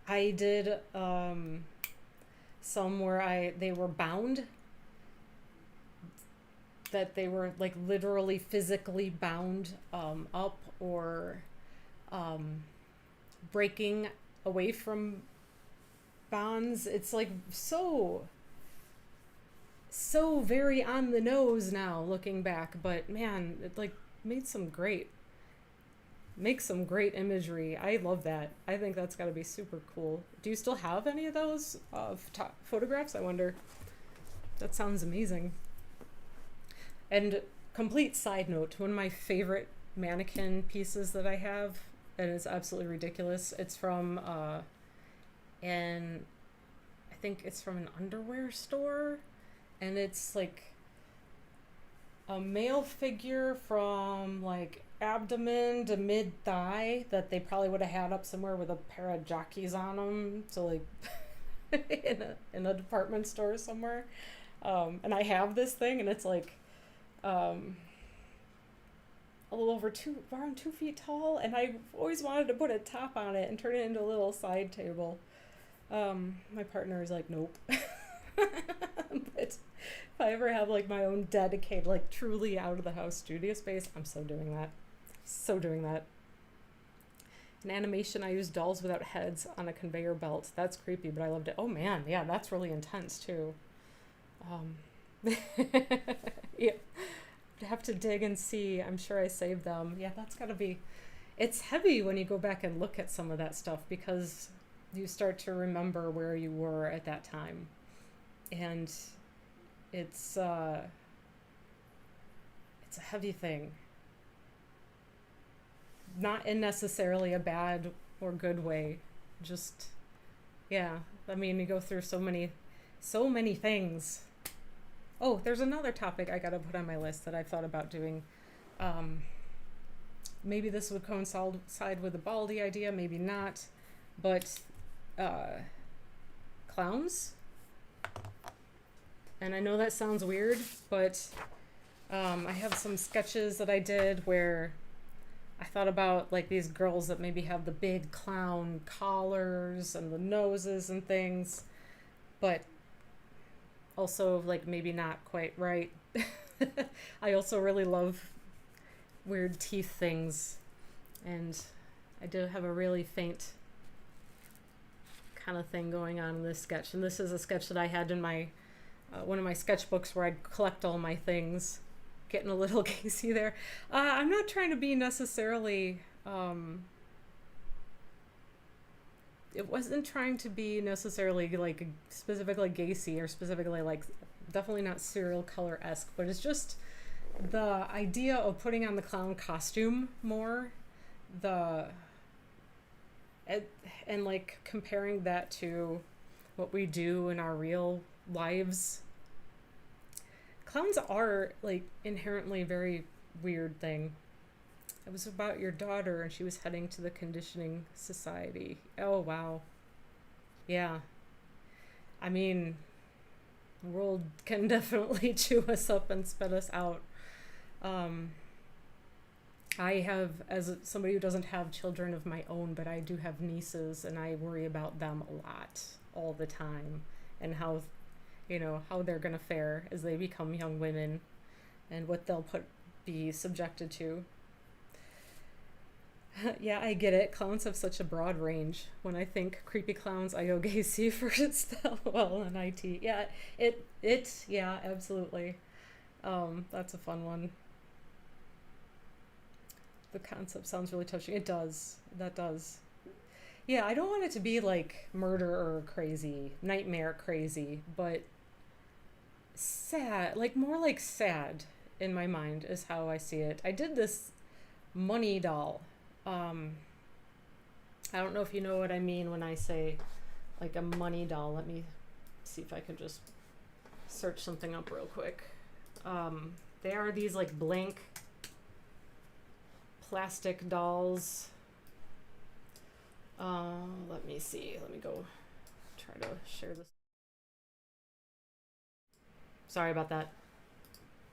I did some where they were bound, that they were like literally physically bound up or breaking away from bonds. It's like so very on the nose now looking back, but man, it like makes some great imagery. I love that. I think that's got to be super cool. Do you still have any of those photographs? I wonder. That sounds amazing. And complete side note, one of my favorite mannequin pieces that I have, and it's absolutely ridiculous. It's from and I think it's from an underwear store, and it's like a male figure from like abdomen to mid thigh that they probably would have had up somewhere with a pair of jockeys on them. So like in a department store somewhere. And I have this thing, and it's like a little over around 2 feet tall, and I always wanted to put a top on it and turn it into a little side table. My partner is like, nope. But if I ever have like my own dedicated, like truly out of the house studio space, I'm so doing that. So doing that. In animation, I use dolls without heads on a conveyor belt. That's creepy, but I loved it. Oh man, yeah, that's really intense too. Yeah, I'd have to dig and see. I'm sure I saved them. Yeah, that's gotta be. It's heavy when you go back and look at some of that stuff because you start to remember where you were at that time, and it's a heavy thing. Not in necessarily a bad or good way. Just, yeah. I mean, you go through so many things. Oh, there's another topic I gotta put on my list that I've thought about doing. Maybe this would coincide with the Baldy idea, maybe not. But clowns. And I know that sounds weird, but I have some sketches that I did where I thought about like these girls that maybe have the big clown collars and the noses and things, but also like maybe not quite right. I also really love weird teeth things, and I do have a really faint kind of thing going on in this sketch. And this is a sketch that I had in my one of my sketchbooks where I'd collect all my things. Getting a little Casey there. I'm not trying to be necessarily, it wasn't trying to be necessarily like specifically Gacy or specifically like definitely not serial killer-esque, but it's just the idea of putting on the clown costume more, and like comparing that to what we do in our real lives. Clowns are like inherently a very weird thing. It was about your daughter and she was heading to the conditioning society. Oh, wow. Yeah. I mean, the world can definitely chew us up and spit us out. I have, as somebody who doesn't have children of my own, but I do have nieces, and I worry about them a lot all the time, and how they're going to fare as they become young women and what they'll be subjected to. Yeah, I get it. Clowns have such a broad range. When I think creepy clowns, I go Gacy first. Well, and IT. Yeah, yeah, absolutely. That's a fun one. The concept sounds really touching. It does. That does. Yeah, I don't want it to be like murderer crazy, nightmare crazy, but sad, like more like sad in my mind is how I see it. I did this money doll. I don't know if you know what I mean when I say like a money doll. Let me see if I can just search something up real quick. They are these like blank plastic dolls. Let me see. Let me go try to share this. Sorry about that.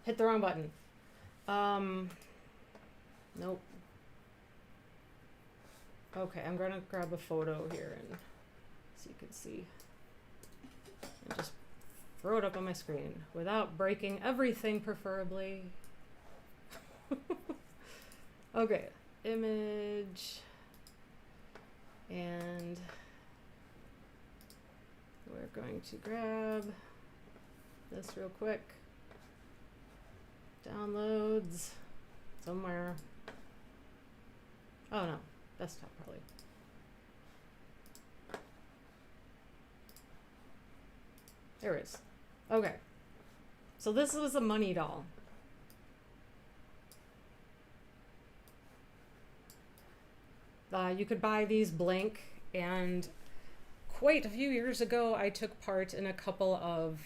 Hit the wrong button. Nope. Okay, I'm gonna grab a photo here and so you can see. And just throw it up on my screen without breaking everything, preferably. Okay, image. And we're going to grab this real quick. Downloads somewhere. Oh no, desktop probably. There it is. Okay. So this was a money doll. You could buy these blank, and quite a few years ago, I took part in a couple of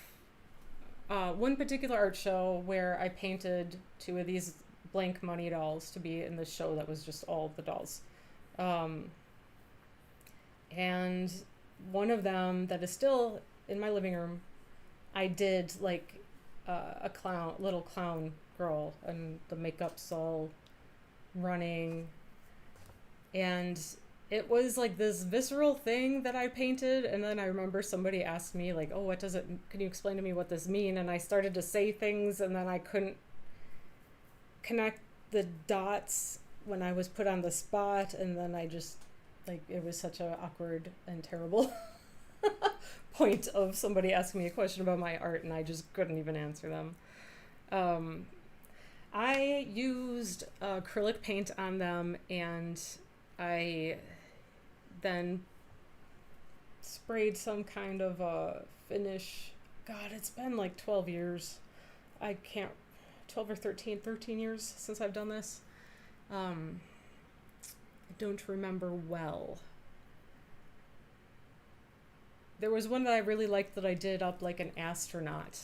one particular art show where I painted two of these blank money dolls to be in the show that was just all the dolls. Um, and one of them that is still in my living room, I did like a little clown girl, and the makeup's all running, and it was like this visceral thing that I painted. And then I remember somebody asked me like, oh, can you explain to me what this mean? And I started to say things, and then I couldn't connect the dots when I was put on the spot. And then I just, like, it was such a awkward and terrible point of somebody asking me a question about my art, and I just couldn't even answer them. I used acrylic paint on them, and I then sprayed some kind of a finish. God, it's been like 12 years. 12 or 13 years since I've done this. I don't remember well. There was one that I really liked that I did up like an astronaut.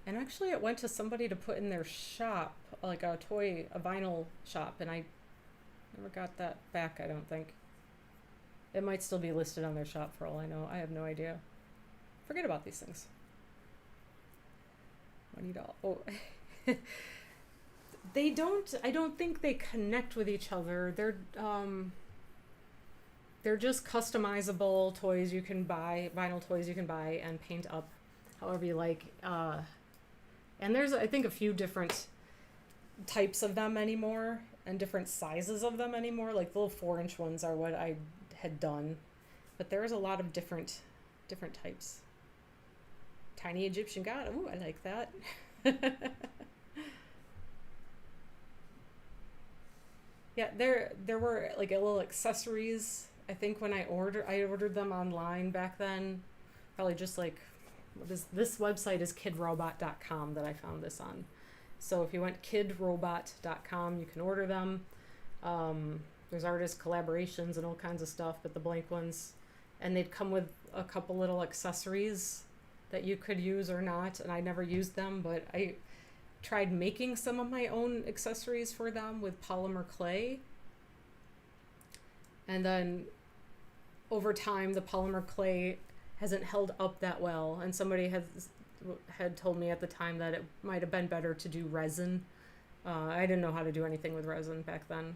And actually it went to somebody to put in their shop, like a vinyl shop, and I never got that back, I don't think. It might still be listed on their shop for all I know. I have no idea. Forget about these things. Money doll. Oh. I don't think they connect with each other. They're just customizable toys you can buy, vinyl toys you can buy and paint up however you like. And there's, I think, a few different types of them anymore, and different sizes of them anymore. Like the little 4-inch ones are what I had done, but there's a lot of different types. Tiny Egyptian god. Ooh, I like that. Yeah, there were like a little accessories. I think when I ordered them online back then, probably just like this website is kidrobot.com that I found this on. So if you went kidrobot.com, you can order them. There's artist collaborations and all kinds of stuff, but the blank ones, and they'd come with a couple little accessories that you could use or not, and I never used them, but I tried making some of my own accessories for them with polymer clay. And then over time, the polymer clay hasn't held up that well, and somebody had told me at the time that it might have been better to do resin. I didn't know how to do anything with resin back then.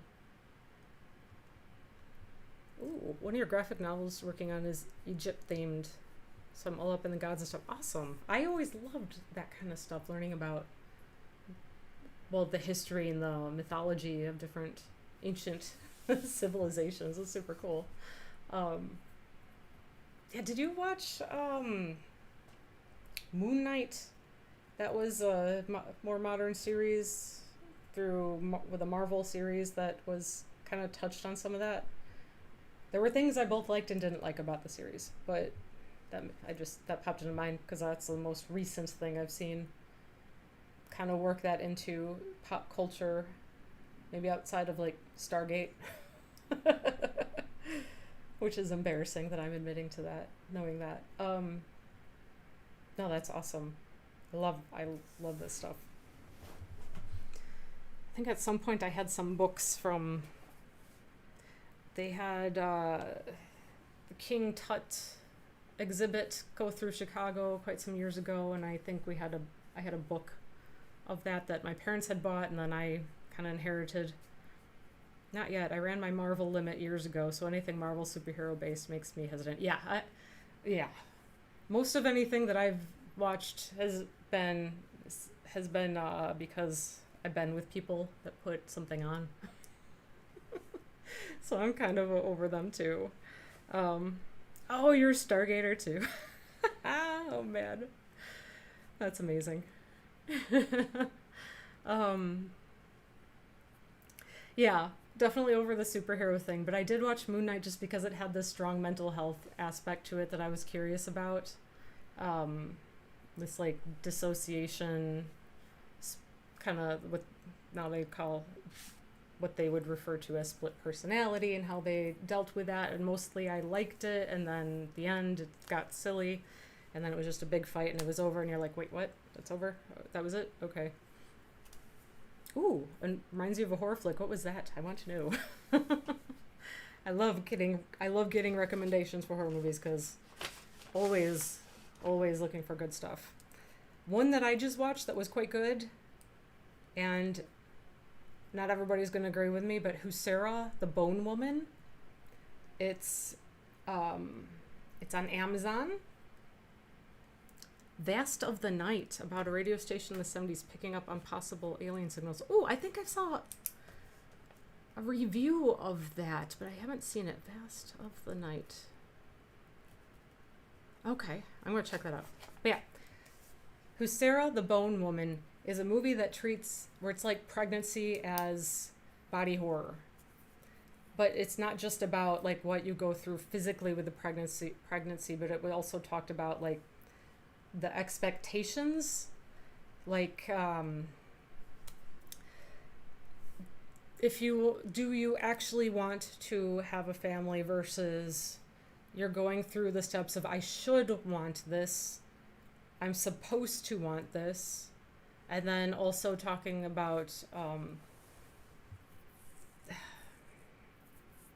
Ooh, one of your graphic novels working on is Egypt themed, so I'm all up in the gods and stuff. Awesome. I always loved that kind of stuff, learning about, well, the history and the mythology of different ancient civilizations. It's super cool. Yeah, did you watch Moon Knight? That was a more modern series with a Marvel series that was kind of touched on some of that. There were things I both liked and didn't like about the series, but that popped into mind because that's the most recent thing I've seen. Kind of work that into pop culture, maybe outside of like Stargate, which is embarrassing that I'm admitting to that, knowing that. No, that's awesome. I love this stuff. I think at some point I had some books from. They had the King Tut exhibit go through Chicago quite some years ago, and I think I had a book of that my parents had bought, and then I kind of inherited. Not yet. I ran my Marvel limit years ago, so anything Marvel superhero based makes me hesitant. Yeah, most of anything that I've watched has been because I've been with people that put something on. So I'm kind of over them too. Oh, you're a Stargater too. Oh man, that's amazing. Yeah, definitely over the superhero thing, but I did watch Moon Knight just because it had this strong mental health aspect to it that I was curious about. This like dissociation, kind of what now they call what they would refer to as split personality and how they dealt with that. And mostly I liked it, and then at the end it got silly, and then it was just a big fight and it was over, and you're like, wait, what? That's over? That was it? Okay. Ooh, and reminds you of a horror flick. What was that? I want to know. I love getting recommendations for horror movies, because always looking for good stuff. One that I just watched that was quite good, and not everybody's going to agree with me, but Sarah, the Bone Woman. It's on Amazon. Vast of the Night, about a radio station in the 70s picking up on possible alien signals. Oh, I think I saw a review of that, but I haven't seen it. Vast of the Night. Okay, I'm going to check that out. But yeah, Sarah, the Bone Woman is a movie that treats, where it's like pregnancy as body horror. But it's not just about like what you go through physically with the pregnancy, but it also talked about like the expectations, like if you actually want to have a family versus you're going through the steps of, I should want this, I'm supposed to want this. And then also talking about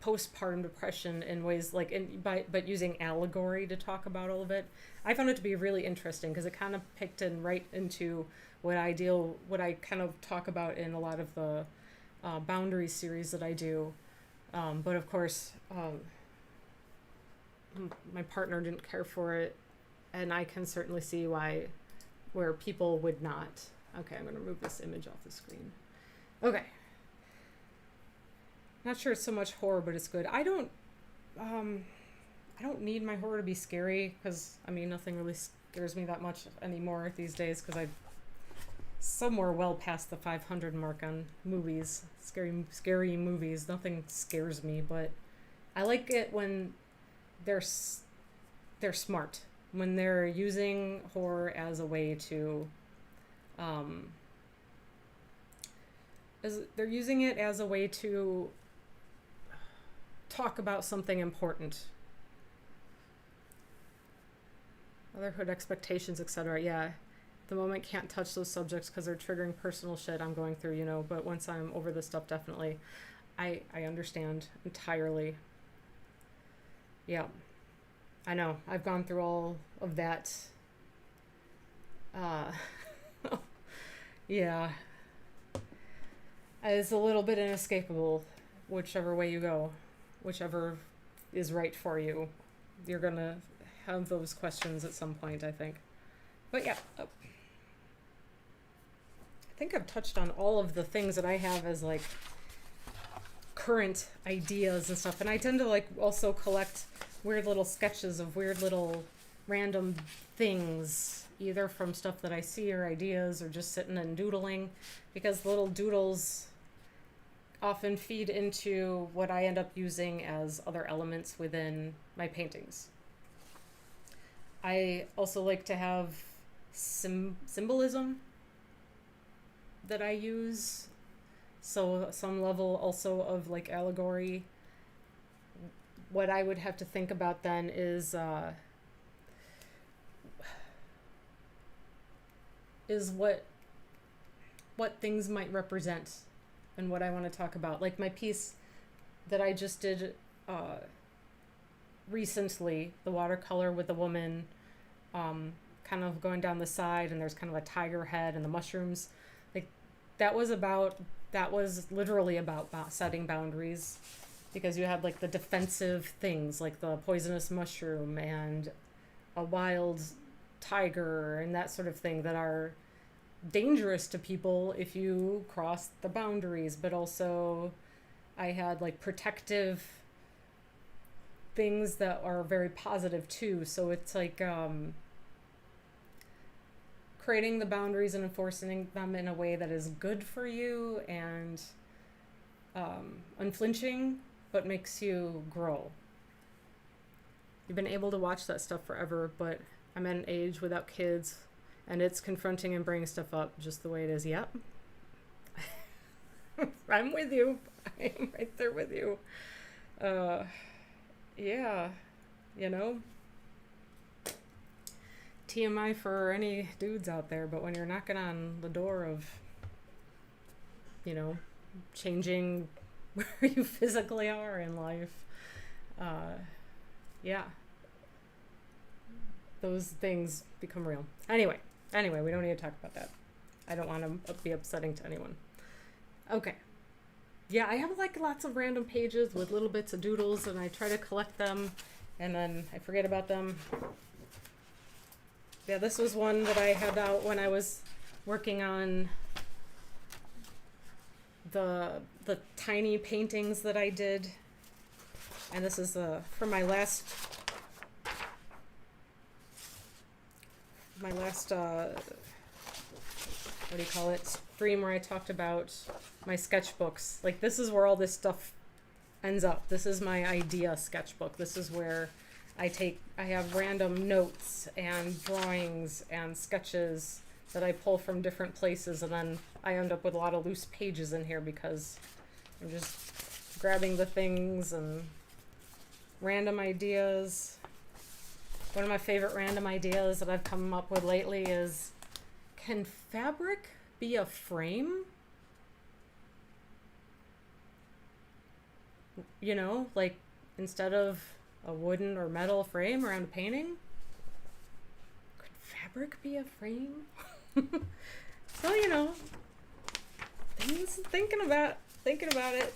postpartum depression in ways like, but using allegory to talk about all of it. I found it to be really interesting, because it kind of picked in right into what I kind of talk about in a lot of the boundaries series that I do. But of course, my partner didn't care for it, and I can certainly see where people would not. Okay, I'm going to remove this image off the screen. Okay. Not sure it's so much horror, but it's good. I don't need my horror to be scary, because, I mean, nothing really scares me that much anymore these days, because I'm somewhere well past the 500 mark on movies. Scary movies. Nothing scares me, but I like it when they're smart. When they're using horror as a way to they're using it as a way to talk about something important. Motherhood expectations, etc. Yeah, at the moment can't touch those subjects because they're triggering personal shit I'm going through, but once I'm over this stuff, definitely. I understand entirely. Yeah. I know. I've gone through all of that. Yeah. It's a little bit inescapable, whichever way you go, whichever is right for you. You're going to have those questions at some point, I think. But yeah. I think I've touched on all of the things that I have as like current ideas and stuff. And I tend to like also collect weird little sketches of weird little random things, either from stuff that I see or ideas, or just sitting and doodling, because little doodles often feed into what I end up using as other elements within my paintings. I also like to have symbolism that I use, so some level also of like allegory. What I would have to think about then is what things might represent and what I want to talk about. Like my piece that I just did recently, the watercolor with the woman kind of going down the side, and there's kind of a tiger head and the mushrooms. Like that was literally about setting boundaries, because you had like the defensive things like the poisonous mushroom and a wild tiger and that sort of thing that are dangerous to people if you cross the boundaries. But also I had like protective things that are very positive too. So it's like creating the boundaries and enforcing them in a way that is good for you and unflinching, but makes you grow. You've been able to watch that stuff forever, but I'm at an age without kids, and it's confronting and bringing stuff up just the way it is. Yep. I'm with you. I am right there with you. Uh, yeah, you know, TMI for any dudes out there, but when you're knocking on the door of, you know, changing where you physically are in life, uh, yeah, those things become real. Anyway, we don't need to talk about that. I don't want to be upsetting to anyone. Okay. Yeah, I have like lots of random pages with little bits of doodles, and I try to collect them, and then I forget about them. Yeah, this was one that I had out when I was working on the tiny paintings that I did. And this is for my last what do you call it, stream, where I talked about my sketchbooks. Like, this is where all this stuff ends up. This is my idea sketchbook. This is where I have random notes and drawings and sketches that I pull from different places, and then I end up with a lot of loose pages in here because I'm just grabbing the things and random ideas. One of my favorite random ideas that I've come up with lately is, can fabric be a frame? You know, like, instead of a wooden or metal frame around a painting, could fabric be a frame? So, you know, thinking about it.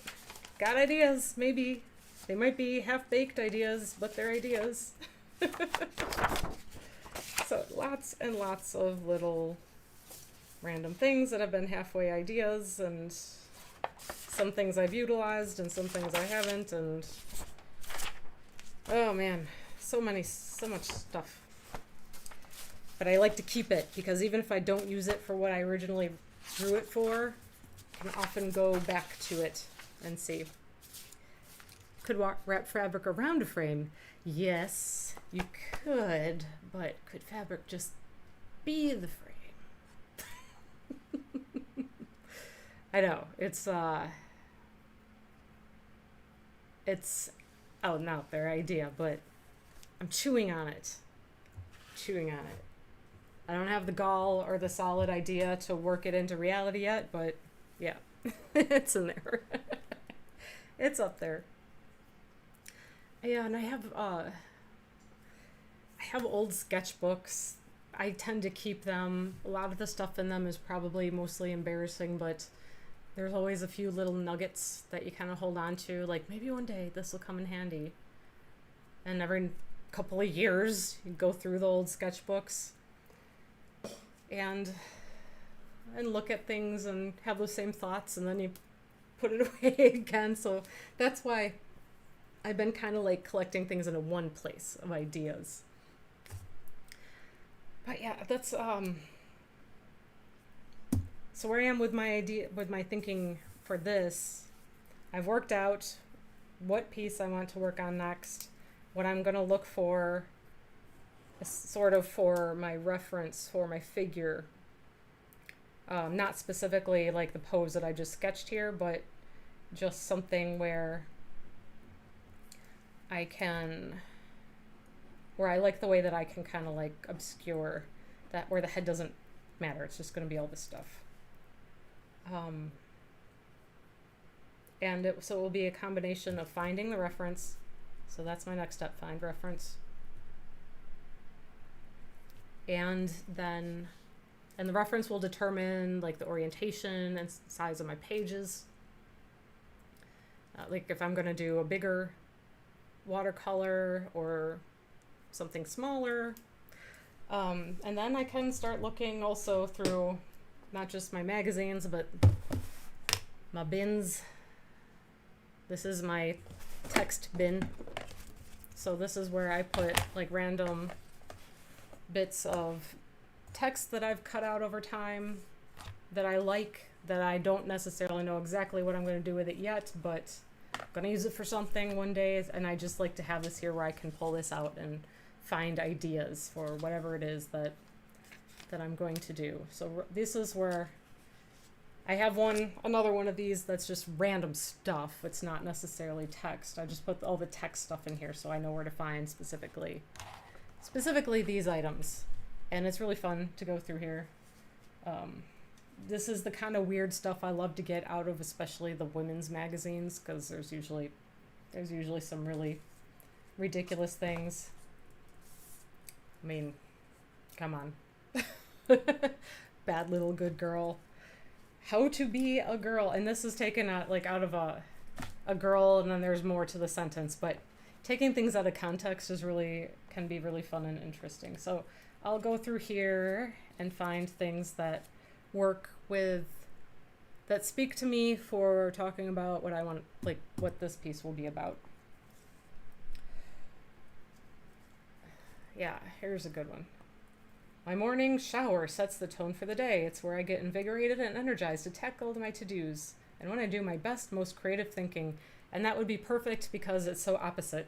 Got ideas, maybe. They might be half-baked ideas, but they're ideas. So lots and lots of little random things that have been halfway ideas, and some things I've utilized and some things I haven't, and oh man, so much stuff. But I like to keep it, because even if I don't use it for what I originally drew it for, I can often go back to it and see. Could wrap fabric around a frame? Yes, you could, but could fabric just be the frame? I know, it's an out there idea, but I'm chewing on it. I don't have the gall or the solid idea to work it into reality yet, but yeah, it's in there. It's up there. Yeah, and I have old sketchbooks. I tend to keep them. A lot of the stuff in them is probably mostly embarrassing, but there's always a few little nuggets that you kind of hold on to, like, maybe one day this will come in handy. And every couple of years, you go through the old sketchbooks and look at things and have those same thoughts, and then you put it away again. So that's why I've been kind of like collecting things in a one place of ideas. But yeah, that's so where I am with my thinking for this. I've worked out what piece I want to work on next, what I'm going to look for, sort of for my reference for my figure. Not specifically like the pose that I just sketched here, but just something where I like the way that I can kind of like obscure that, where the head doesn't matter. It's just going to be all this stuff. So it will be a combination of finding the reference. So that's my next step, find reference. And the reference will determine like the orientation and size of my pages. Like if I'm going to do a bigger watercolor or something smaller. And then I can start looking also through not just my magazines, but my bins. This is my text bin. So this is where I put like random bits of text that I've cut out over time that I like, that I don't necessarily know exactly what I'm going to do with it yet, but I'm going to use it for something one day, and I just like to have this here where I can pull this out and find ideas for whatever it is that I'm going to do. So this is where I have another one of these that's just random stuff. It's not necessarily text. I just put all the text stuff in here so I know where to find specifically these items. And it's really fun to go through here. This is the kind of weird stuff I love to get out of, especially the women's magazines, because there's usually some really ridiculous things. I mean, come on. Bad little good girl. How to be a girl. And this is taken out of a girl, and then there's more to the sentence, but taking things out of context can be really fun and interesting. So I'll go through here and find things that speak to me for talking about what I want, like what this piece will be about. Yeah, here's a good one. My morning shower sets the tone for the day. It's where I get invigorated and energized to tackle my to-dos, and when I do my best, most creative thinking. And that would be perfect because it's so opposite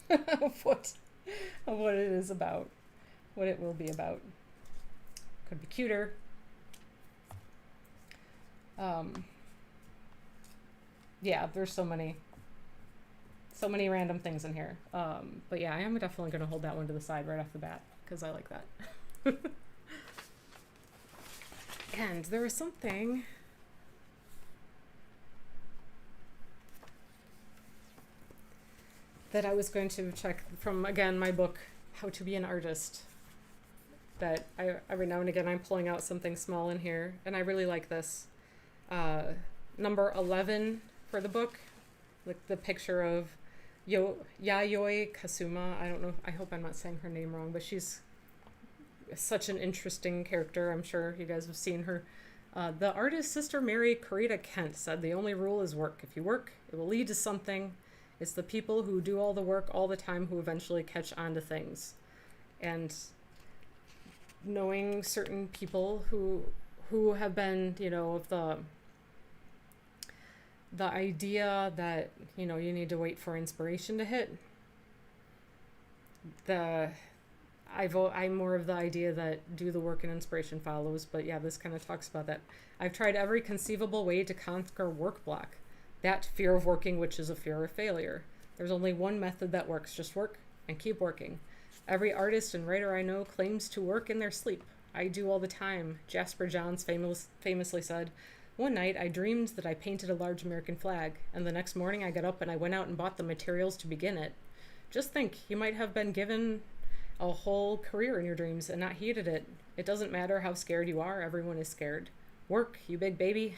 of what it is about, what it will be about. Could be cuter. Yeah, there's so many random things in here. But yeah, I am definitely going to hold that one to the side right off the bat because I like that. And there was something that I was going to check from, again, my book, How to Be an Artist, that every now and again I'm pulling out something small in here, and I really like this. Number 11 for the book, like the picture of Yayoi Kasuma. I don't know, I hope I'm not saying her name wrong, but she's such an interesting character. I'm sure you guys have seen her. The artist's sister Mary Corita Kent said, "The only rule is work. If you work, it will lead to something. It's the people who do all the work all the time who eventually catch on to things." And knowing certain people who have been, of the idea that, you need to wait for inspiration to hit. I'm more of the idea that do the work and inspiration follows, but yeah, this kind of talks about that. I've tried every conceivable way to conquer work block, that fear of working, which is a fear of failure. There's only one method that works, just work and keep working. Every artist and writer I know claims to work in their sleep. I do all the time. Jasper Johns famously said, "One night I dreamed that I painted a large American flag, and the next morning I got up and I went out and bought the materials to begin it." Just think, you might have been given a whole career in your dreams and not heeded it. It doesn't matter how scared you are, everyone is scared. Work, you big baby.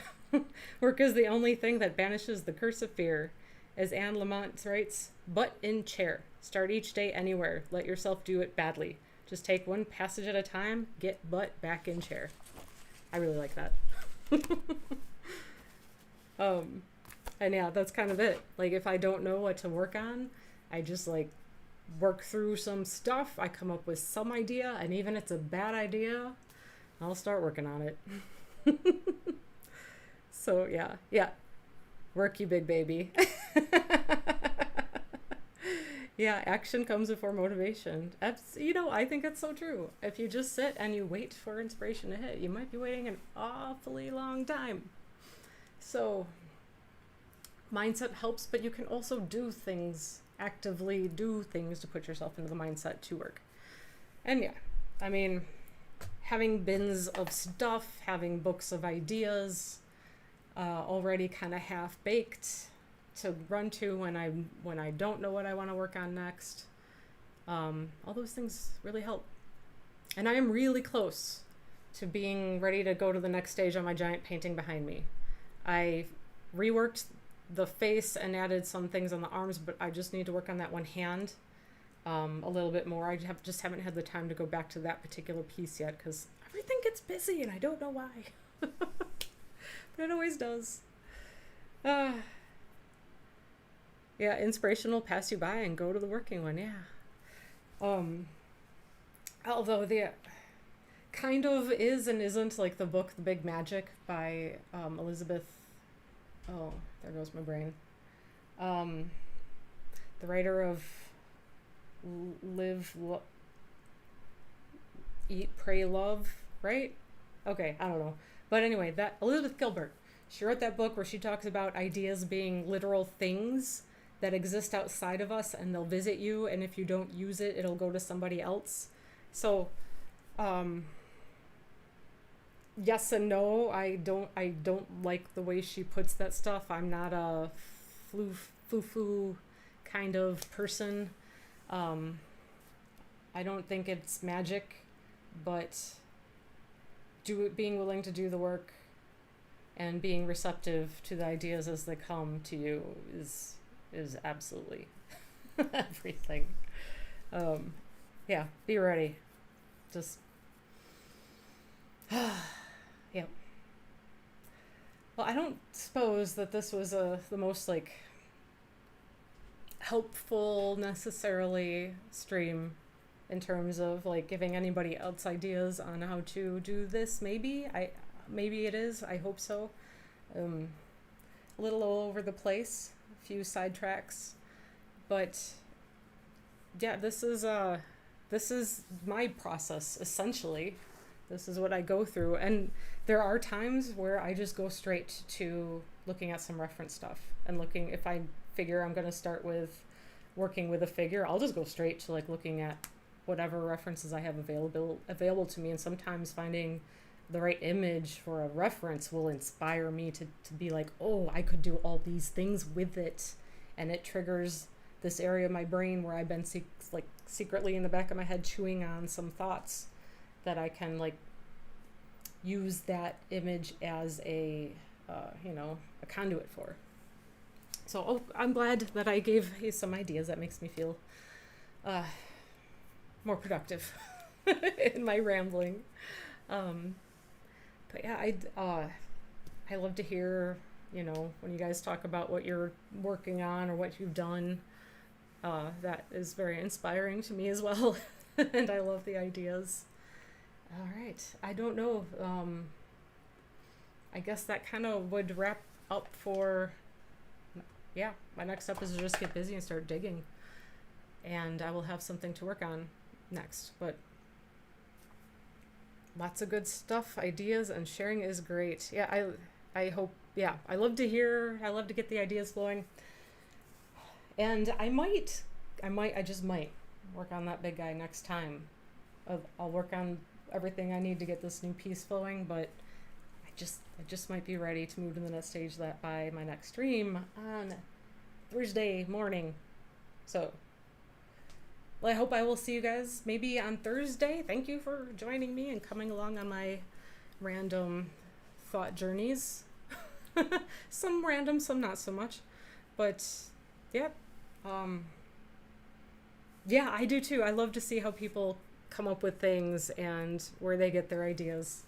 Work is the only thing that banishes the curse of fear. As Anne Lamott writes, "Butt in chair. Start each day anywhere. Let yourself do it badly. Just take one passage at a time. Get butt back in chair." I really like that. And yeah, that's kind of it. Like, if I don't know what to work on, I just work through some stuff. I come up with some idea, and even if it's a bad idea, I'll start working on it. So yeah. Work, you big baby. Yeah, action comes before motivation. I think it's so true. If you just sit and you wait for inspiration to hit, you might be waiting an awfully long time. So mindset helps, but you can also actively do things to put yourself into the mindset to work. And yeah, I mean, having bins of stuff, having books of ideas already kind of half baked to run to when I don't know what I want to work on next. All those things really help. And I am really close to being ready to go to the next stage on my giant painting behind me. I reworked the face and added some things on the arms, but I just need to work on that one hand a little bit more. I just haven't had the time to go back to that particular piece yet because everything gets busy and I don't know why. But it always does. Yeah, inspiration will pass you by and go to the working one, yeah. Although the kind of is and isn't like the book The Big Magic by Elizabeth, oh, there goes my brain. The writer of Eat, Pray, Love, right? Okay, I don't know. But anyway, that Elizabeth Gilbert, she wrote that book where she talks about ideas being literal things that exist outside of us, and they'll visit you, and if you don't use it, it'll go to somebody else. So, um, yes and no. I don't like the way she puts that stuff. I'm not a foo kind of person. Um, I don't think it's magic, but being willing to do the work and being receptive to the ideas as they come to you is absolutely everything. Um, yeah, be ready. Just yeah. Well, I don't suppose that this was the most like helpful necessarily stream in terms of like giving anybody else ideas on how to do this. Maybe it is. I hope so. A little all over the place, a few sidetracks, but yeah, this is my process essentially. This is what I go through, and there are times where I just go straight to looking at some reference stuff and looking. If I figure I'm going to start with working with a figure, I'll just go straight to like looking at whatever references I have available to me, and sometimes finding the right image for a reference will inspire me to be like, oh, I could do all these things with it, and it triggers this area of my brain where I've been secretly in the back of my head chewing on some thoughts that I can like use that image as a a conduit for. So I'm glad that I gave you some ideas. That makes me feel more productive in my rambling. But yeah, I love to hear, when you guys talk about what you're working on or what you've done. That is very inspiring to me as well. And I love the ideas. All right. I don't know. I guess that kind of would wrap up for, yeah, my next step is to just get busy and start digging. And I will have something to work on next. But lots of good stuff, ideas, and sharing is great. Yeah, I hope, yeah, I love to get the ideas flowing. And I just might work on that big guy next time. I'll work on everything I need to get this new piece flowing, but I just might be ready to move to the next stage that by my next stream on Thursday morning. So, well, I hope I will see you guys maybe on Thursday. Thank you for joining me and coming along on my random thought journeys. Some random, some not so much. But, yeah. Yeah, I do too. I love to see how people come up with things and where they get their ideas.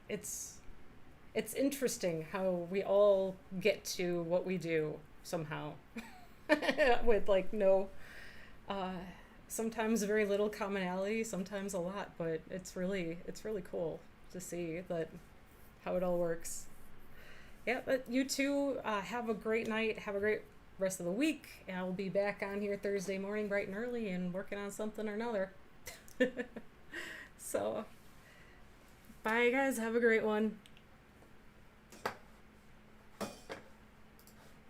It's interesting how we all get to what we do somehow with like no sometimes very little commonality, sometimes a lot, but it's really cool to see that how it all works. Yeah, but you two have a great night, have a great rest of the week, and I'll be back on here Thursday morning bright and early and working on something or another. So bye guys, have a great one.